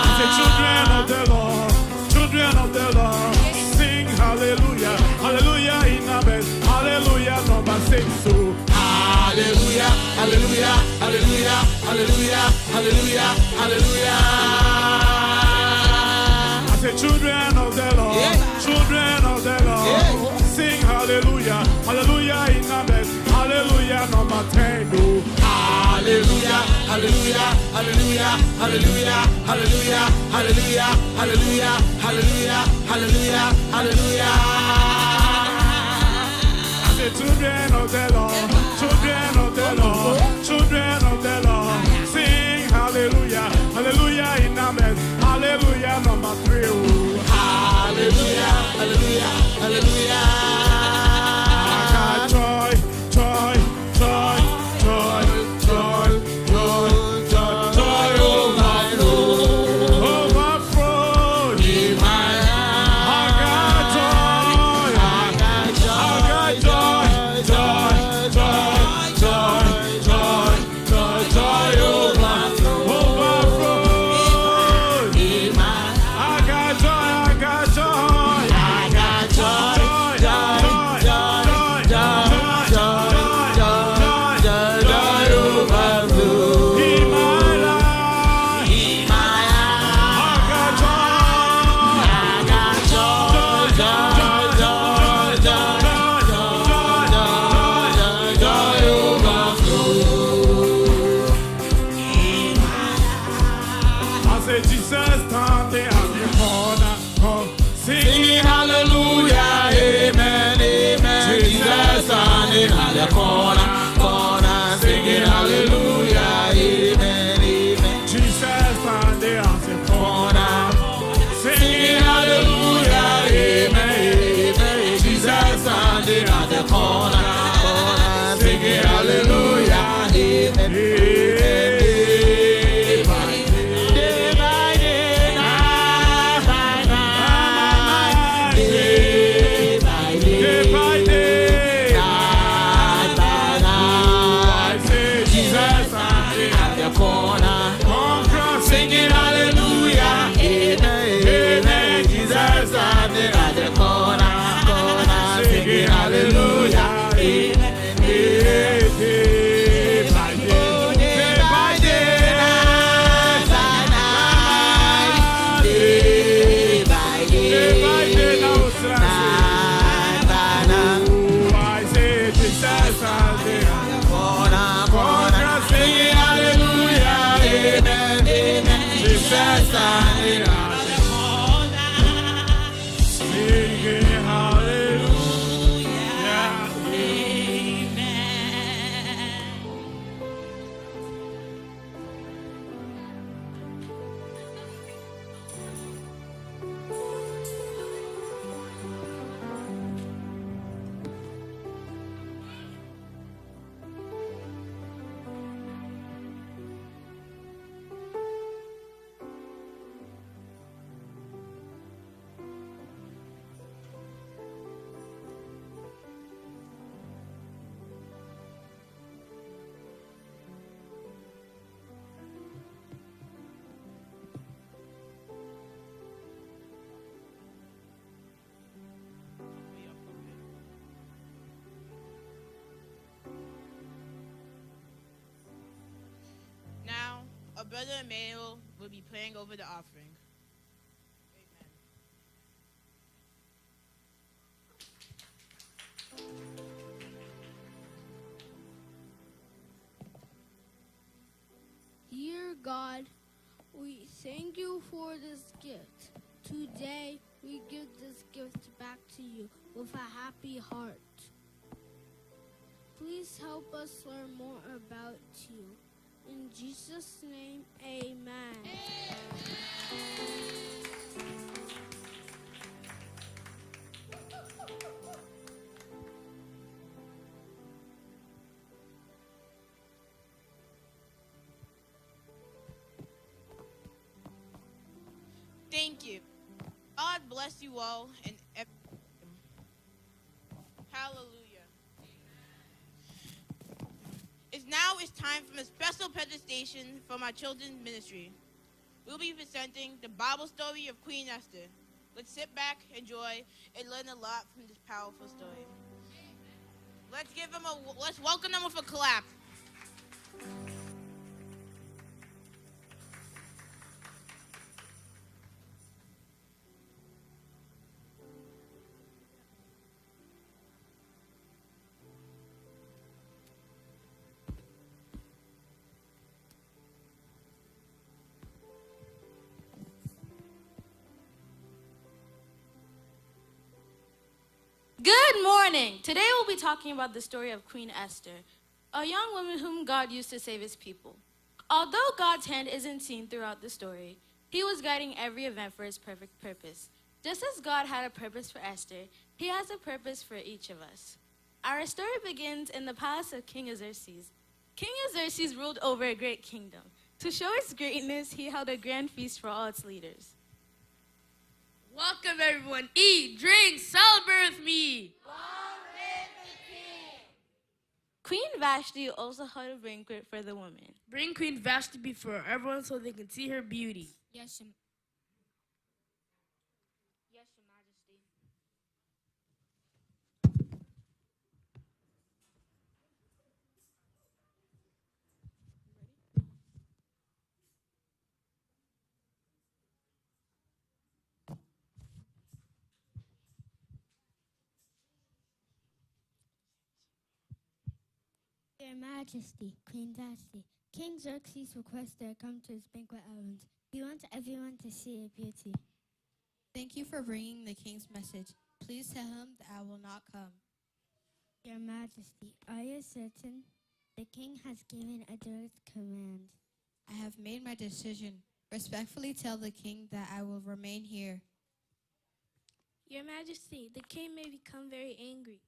I say, children of the Lord, children of the Lord, sing hallelujah, hallelujah in the best, hallelujah number 6. So, hallelujah, hallelujah, hallelujah, hallelujah, hallelujah, hallelujah. I say, children of the Lord, children of the Lord, sing hallelujah, hallelujah in the best, hallelujah number 10. Oh, hallelujah, hallelujah, hallelujah, hallelujah, hallelujah, hallelujah, hallelujah, hallelujah, hallelujah, hallelujah. I say, children of the Lord, children of the Lord, children of the Lord, sing hallelujah, hallelujah in the best, hallelujah number 3. Oh, hallelujah, hallelujah, hallelujah. I got joy, joy, joy, joy, joy, joy, joy, joy, overflow in my life. I got joy, I got joy, joy, joy, joy, joy, joy, joy, overflow in my life. I got joy, I got joy, I got joy, Singing hallelujah, amen, amen. Jesus standing at the corner, corner, singing hallelujah, amen, amen. Jesus standing at the corner, singing hallelujah, amen, amen. Jesus standing at the corner, corner, singing hallelujah, amen, amen. Singing hallelujah, amen, amen. Jesus standing at the corner, corner, singing hallelujah, amen, amen. Day by day, night by night, day by day, night by night. I say Jesus standing at the corner, corner, singing hallelujah, amen, amen. Jesus standing at the corner, singing hallelujah, amen. Now, our brother Emmanuel will be praying over the offering. Dear God, we thank you for this gift. Today, we give this gift back to you with a happy heart. Please help us learn more about you. In Jesus' name, amen. Thank you. God bless you all and hallelujah. it's time for a special presentation from our children's ministry. We'll be presenting the Bible story of Queen Esther. Let's sit back, enjoy, and learn a lot from this powerful story. Let's welcome them with a clap. Good morning. Today we'll be talking about the story of Queen Esther, a young woman whom God used to save his people. Although God's hand isn't seen throughout the story, he was guiding every event for his perfect purpose. Just as God had a purpose for Esther, he has a purpose for each of us. Our story begins in the palace of King Xerxes. King Xerxes ruled over a great kingdom. To show its greatness, he held a grand feast for all its leaders. Welcome, everyone. Eat, drink, celebrate with me. Queen Vashti also held a banquet for the women. Bring Queen Vashti before everyone so they can see her beauty. Yes, Your Majesty. Your Majesty, Queen Vashti, King Xerxes requests that I come to his banquet island. He wants everyone to see her beauty. Thank you for bringing the king's message. Please tell him that I will not come. Your Majesty, are you certain? The king has given a direct command. I have made my decision. Respectfully tell the king that I will remain here. Your Majesty, the king may become very angry.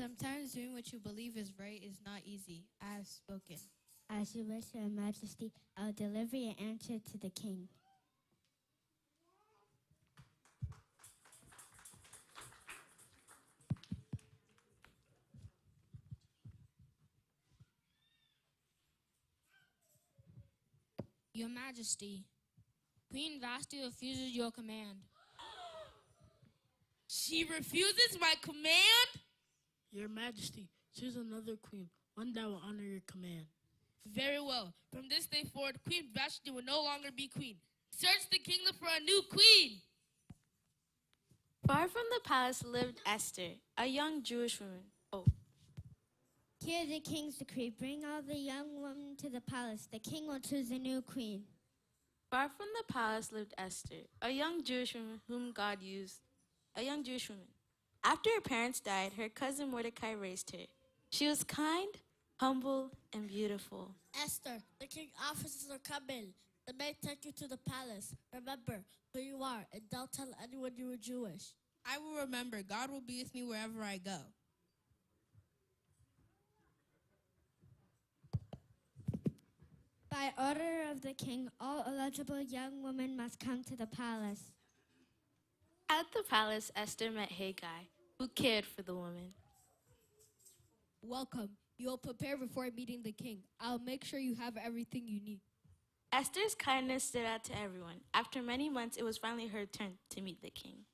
Sometimes doing what you believe is right is not easy. I have spoken. As you wish, Your Majesty, I will deliver your answer to the king. Your Majesty, Queen Vashti refuses your command. She refuses my command? Your Majesty, choose another queen, one that will honor your command. Very well. From this day forward, Queen Vashti will no longer be queen. Search the kingdom for a new queen. Far from the palace lived Esther, a young Jewish woman. Hear the king's decree. Bring all the young women to the palace. The king will choose a new queen. Far from the palace lived Esther, a young Jewish woman whom God used. A young Jewish woman. After her parents died, her cousin Mordecai raised her. She was kind, humble, and beautiful. Esther, the king officers are coming. They may take you to the palace. Remember who you are, and don't tell anyone you are Jewish. I will remember. God will be with me wherever I go. By order of the king, all eligible young women must come to the palace. At the palace, Esther met Haggai, who cared for the woman. Welcome. You will prepare before meeting the king. I'll make sure you have everything you need. Esther's kindness stood out to everyone. After many months, it was finally her turn to meet the king.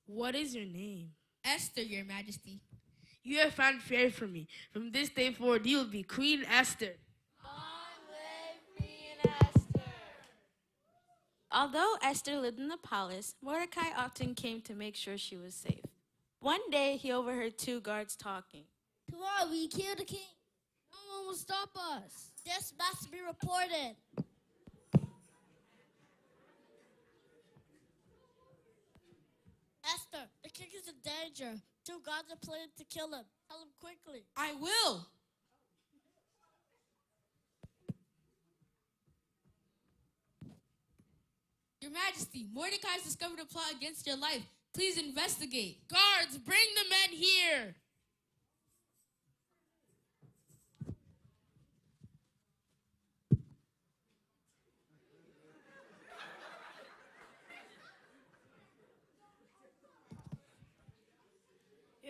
What is your name? Esther, Your Majesty. You have found favor for me. From this day forward, you will be Queen Esther. Although Esther lived in the palace, Mordecai often came to make sure she was safe. One day, he overheard two guards talking. Tomorrow we kill the king. No one will stop us. This must be reported. Esther, the king is in danger. Two guards are planning to kill him. Tell him quickly. I will. Your Majesty, Mordecai has discovered a plot against your life. Please investigate. Guards, bring the men here.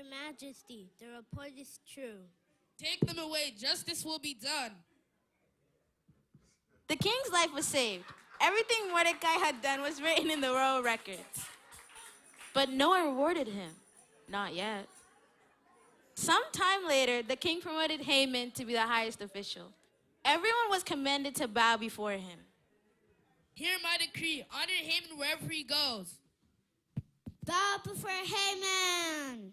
Majesty, the report is true. Take them away. Justice will be done. The king's life was saved. Everything Mordecai had done was written in the royal records. But no one rewarded him. Not yet. Sometime later, the king promoted Haman to be the highest official. Everyone was commanded to bow before him. Hear my decree. Honor Haman wherever he goes. Bow before Haman.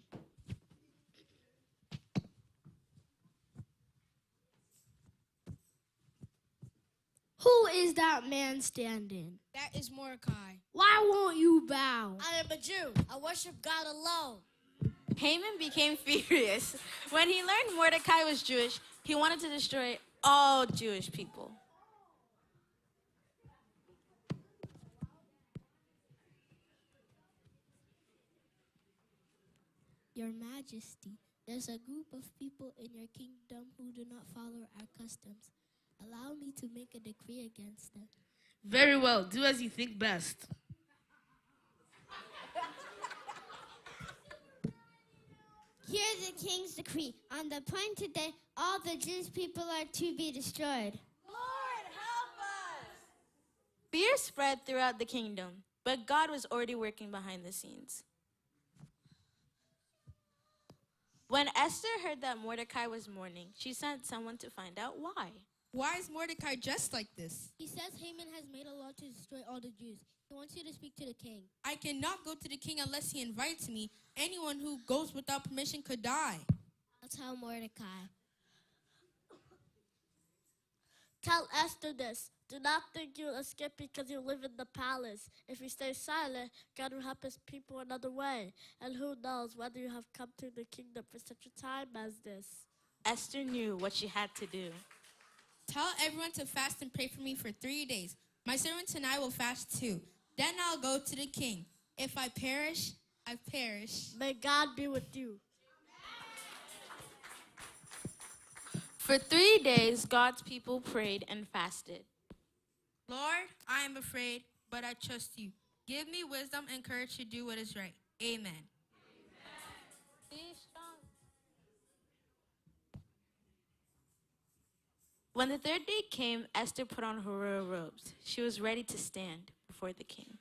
Who is that man standing? That is Mordecai. Why won't you bow? I am a Jew. I worship God alone. Haman became furious. When he learned Mordecai was Jewish, he wanted to destroy all Jewish people. Your Majesty, there's a group of people in your kingdom who do not follow our customs. Allow me to make a decree against them. Very well. Do as you think best. Here's the king's decree. On the appointed day, all the Jewish people are to be destroyed. Lord, help us! Fear spread throughout the kingdom, but God was already working behind the scenes. When Esther heard that Mordecai was mourning, she sent someone to find out why. Why is Mordecai dressed like this? He says Haman has made a law to destroy all the Jews. He wants you to speak to the king. I cannot go to the king unless he invites me. Anyone who goes without permission could die. I'll tell Mordecai. Tell Esther this. Do not think you'll escape because you live in the palace. If you stay silent, God will help his people another way. And who knows whether you have come to the kingdom for such a time as this. Esther knew what she had to do. Tell everyone to fast and pray for me for 3 days. My servants and I will fast too. Then I'll go to the king. If I perish, I perish. May God be with you. For 3 days, God's people prayed and fasted. Lord, I am afraid, but I trust you. Give me wisdom and courage to do what is right. Amen. When the third day came, Esther put on her royal robes. She was ready to stand before the king.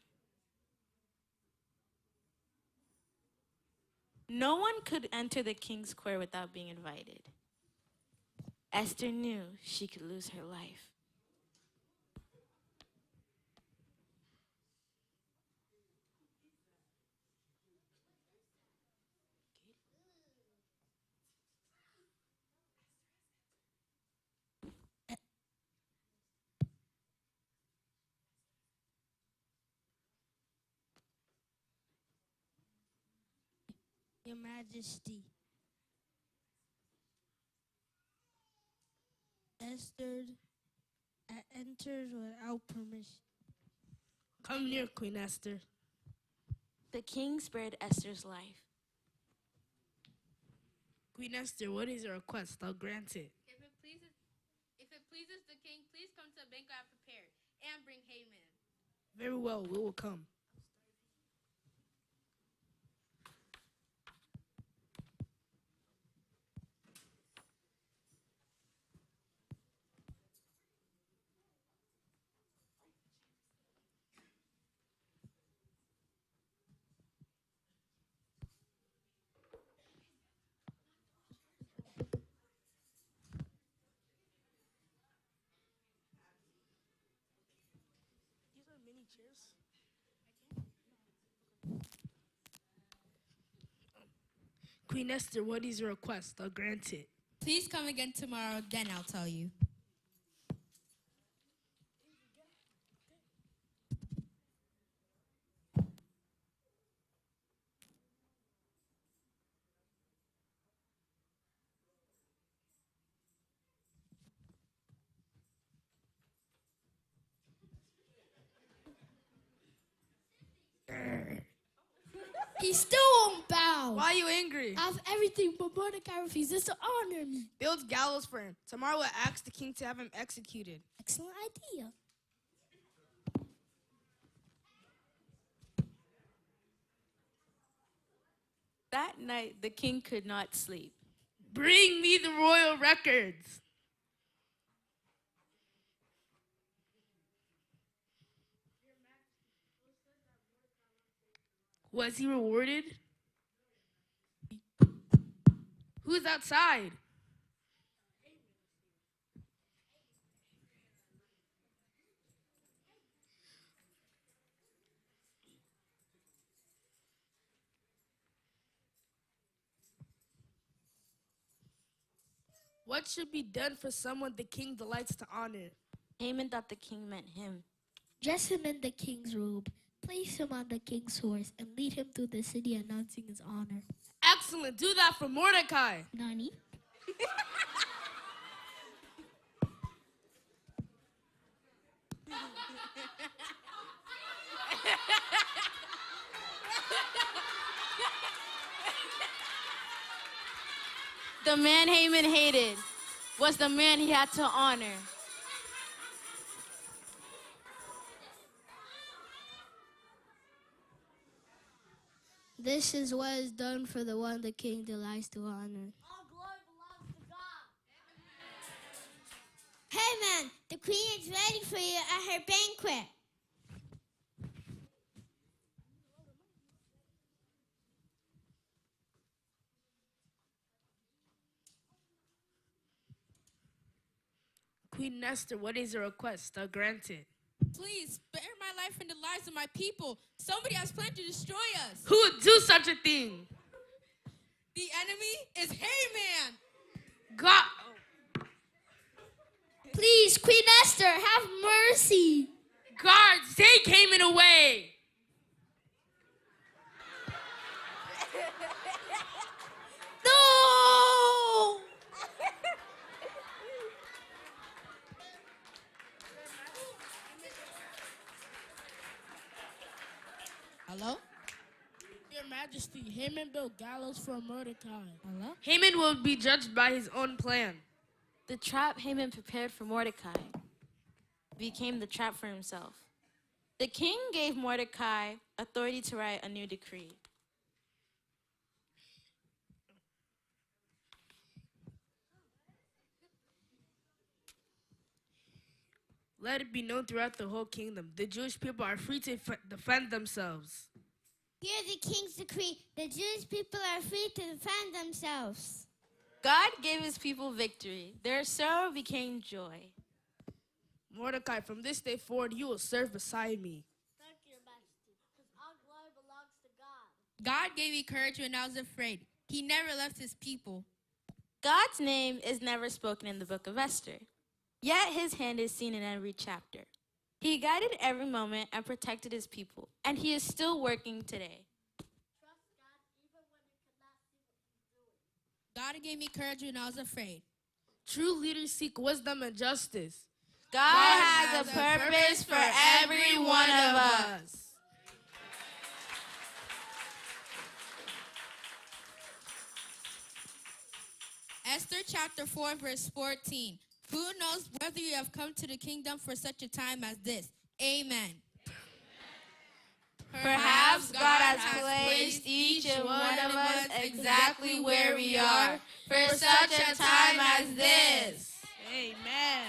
No one could enter the king's court without being invited. Esther knew she could lose her life. Your Majesty, Esther entered without permission. Come near, Queen Esther. The king spared Esther's life. Queen Esther, what is your request? I'll grant it. If it pleases the king, please come to the banquet I prepared and bring Haman. Very well, we will come. Mini chairs. Queen Esther, what is your request? I'll grant it. Please come again tomorrow, then I'll tell you. He still won't bow. Why are you angry? I have everything, but Mordecai refuses to honor me. Build gallows for him. Tomorrow we'll ask the king to have him executed. Excellent idea. That night, the king could not sleep. Bring me the royal records. Was he rewarded? Who's outside? What should be done for someone the king delights to honor? Haman thought the king meant him. Dress him in the king's robe, place him on the king's horse, and lead him through the city announcing his honor. Excellent. Do that for Mordecai. Nani? The man Haman hated was the man he had to honor. This is what is done for the one the king delights to honor. Hey man, the queen is ready for you at her banquet. Queen Esther, what is your request? I'll grant it. Please spare my life and the lives of my people. Somebody has planned to destroy us. Who would do such a thing? The enemy is Haman. God. Please, Queen Esther, have mercy. Guards, take Haman away. No! Hello? Your Majesty, Haman built gallows for Mordecai. Hello? Haman will be judged by his own plan. The trap Haman prepared for Mordecai became the trap for himself. The king gave Mordecai authority to write a new decree. Let it be known throughout the whole kingdom. The Jewish people are free to defend themselves. Hear the king's decree. The Jewish people are free to defend themselves. God gave his people victory. Their sorrow became joy. Mordecai, from this day forward, you will serve beside me. Thank you, Your Majesty, because all glory belongs to God. God gave me courage when I was afraid. He never left his people. God's name is never spoken in the book of Esther, yet his hand is seen in every chapter. He guided every moment and protected his people, and he is still working today. God gave me courage when I was afraid. True leaders seek wisdom and justice. God has a purpose for every one of us. Esther chapter 4, verse 14. Who knows whether you have come to the kingdom for such a time as this? Amen. Perhaps God has placed each and one of us exactly where we are for such a time as this. Amen.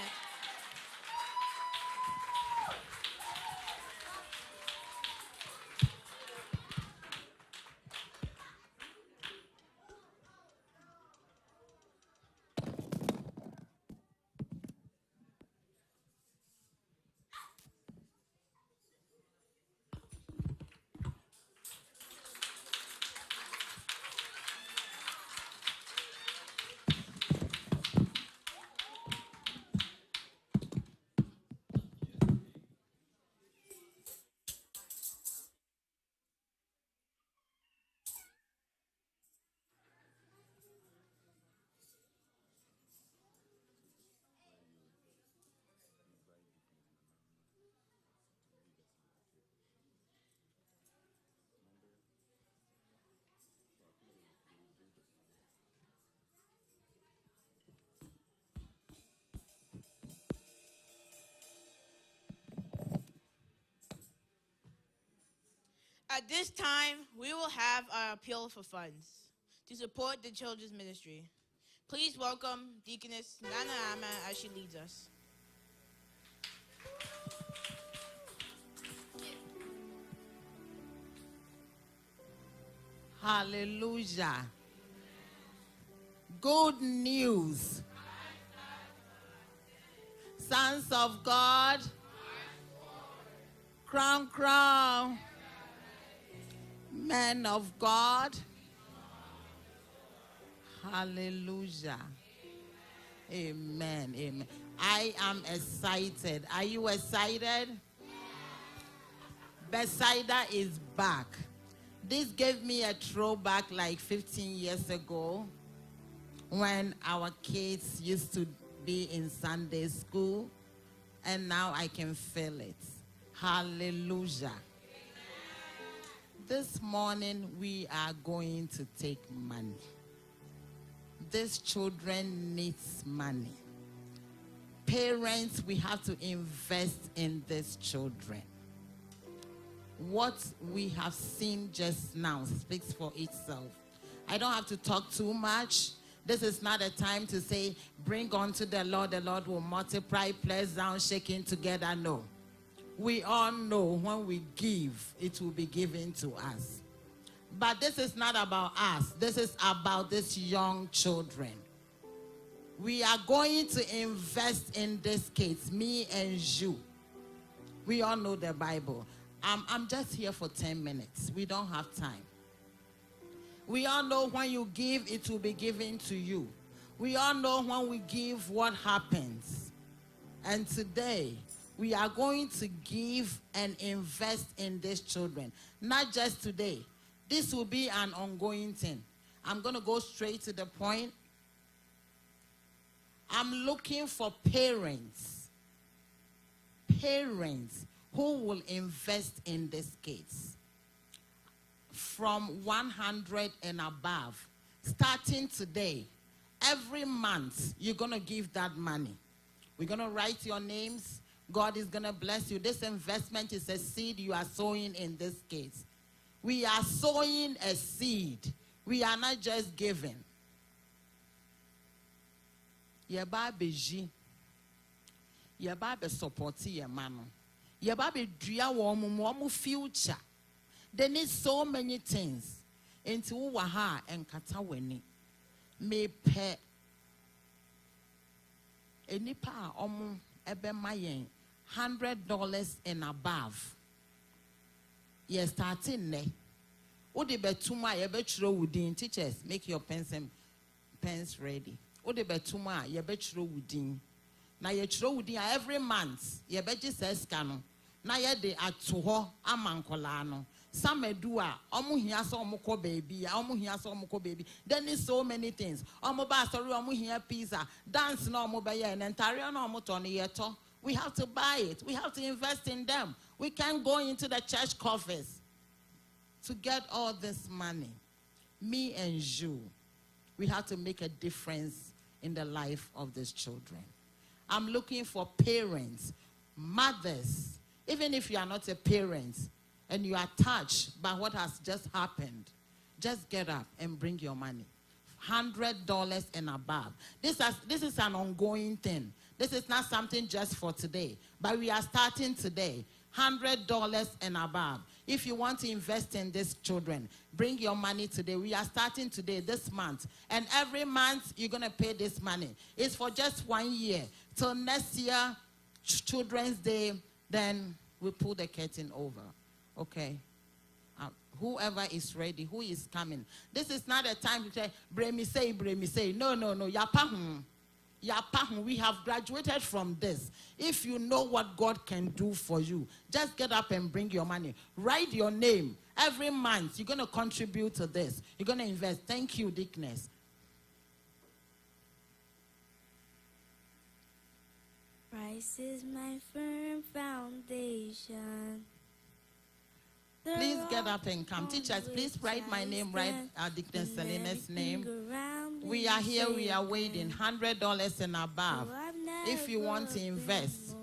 At this time, we will have our appeal for funds to support the children's ministry. Please welcome Deaconess Nana Ama as she leads us. Hallelujah. Good news. Sons of God, crown, crown. Men of God. Hallelujah. Amen. Amen. I am excited. Are you excited? Bethsaida is back. This gave me a throwback like 15 years ago when our kids used to be in Sunday school, and now I can feel it. Hallelujah. This morning we are going to take money. These children need money. Parents, we have to invest in these children. What we have seen just now speaks for itself. I don't have to talk too much. This is not a time to say, bring unto the Lord will multiply, press down, shaking together. No. We all know when we give, it will be given to us. But this is not about us. This is about these young children. We are going to invest in these kids, me and you. We all know the Bible. I'm just here for 10 minutes. We don't have time. We all know when you give, it will be given to you. We all know when we give, what happens. And today, we are going to give and invest in these children. Not just today. This will be an ongoing thing. I'm going to go straight to the point. I'm looking for parents. Parents who will invest in these kids. From 100 and above. Starting today. Every month, you're going to give that money. We're going to write your names. God is going to bless you. This investment is a seed you are sowing in this case. We are sowing a seed. We are not just giving. Yeba beji. Yeba be supporti ye mano. Yeba be dria womu future. They need so many things. Into waha and kataweni. Me pe. Enipa omu ebe mayen $100 and above. Yes, starting ne. Ode betuma ye betro within. Teachers, make your pens ready. Ode betuma ye betro within. Na ye tro within every month. Ye beji says kano. Na ye de atuho amankolano. Some edua, omu hiya so omuko baby, omu hiya so omuko baby. Then is so many things. Omu ba sorry, omu hiya pizza, dance no omu baye, and entire no omu toni yeto. We have to buy it. We have to invest in them. We can't go into the church coffers to get all this money. Me and you, we have to make a difference in the life of these children. I'm looking for parents, mothers, even if you are not a parent, and you are touched by what has just happened, just get up and bring your money. $100 and above. This is an ongoing thing. This is not something just for today, but we are starting today. $100 and above. If you want to invest in these children, bring your money today. We are starting today, this month. And every month, you're going to pay this money. It's for just 1 year. Till next year, Children's Day, then we pull the curtain over. Okay? Whoever is ready, who is coming. This is not a time to say, bremi say. No. Yapahum. We have graduated from this. If you know what God can do for you, just get up and bring your money. Write your name. Every month, you're going to contribute to this. You're going to invest. Thank you, Dickness. Christ is my firm foundation. Please get up and come. Teachers, please write my name, write Dickness Selena's name. We are here, we are waiting. $100 and above. If you want to invest,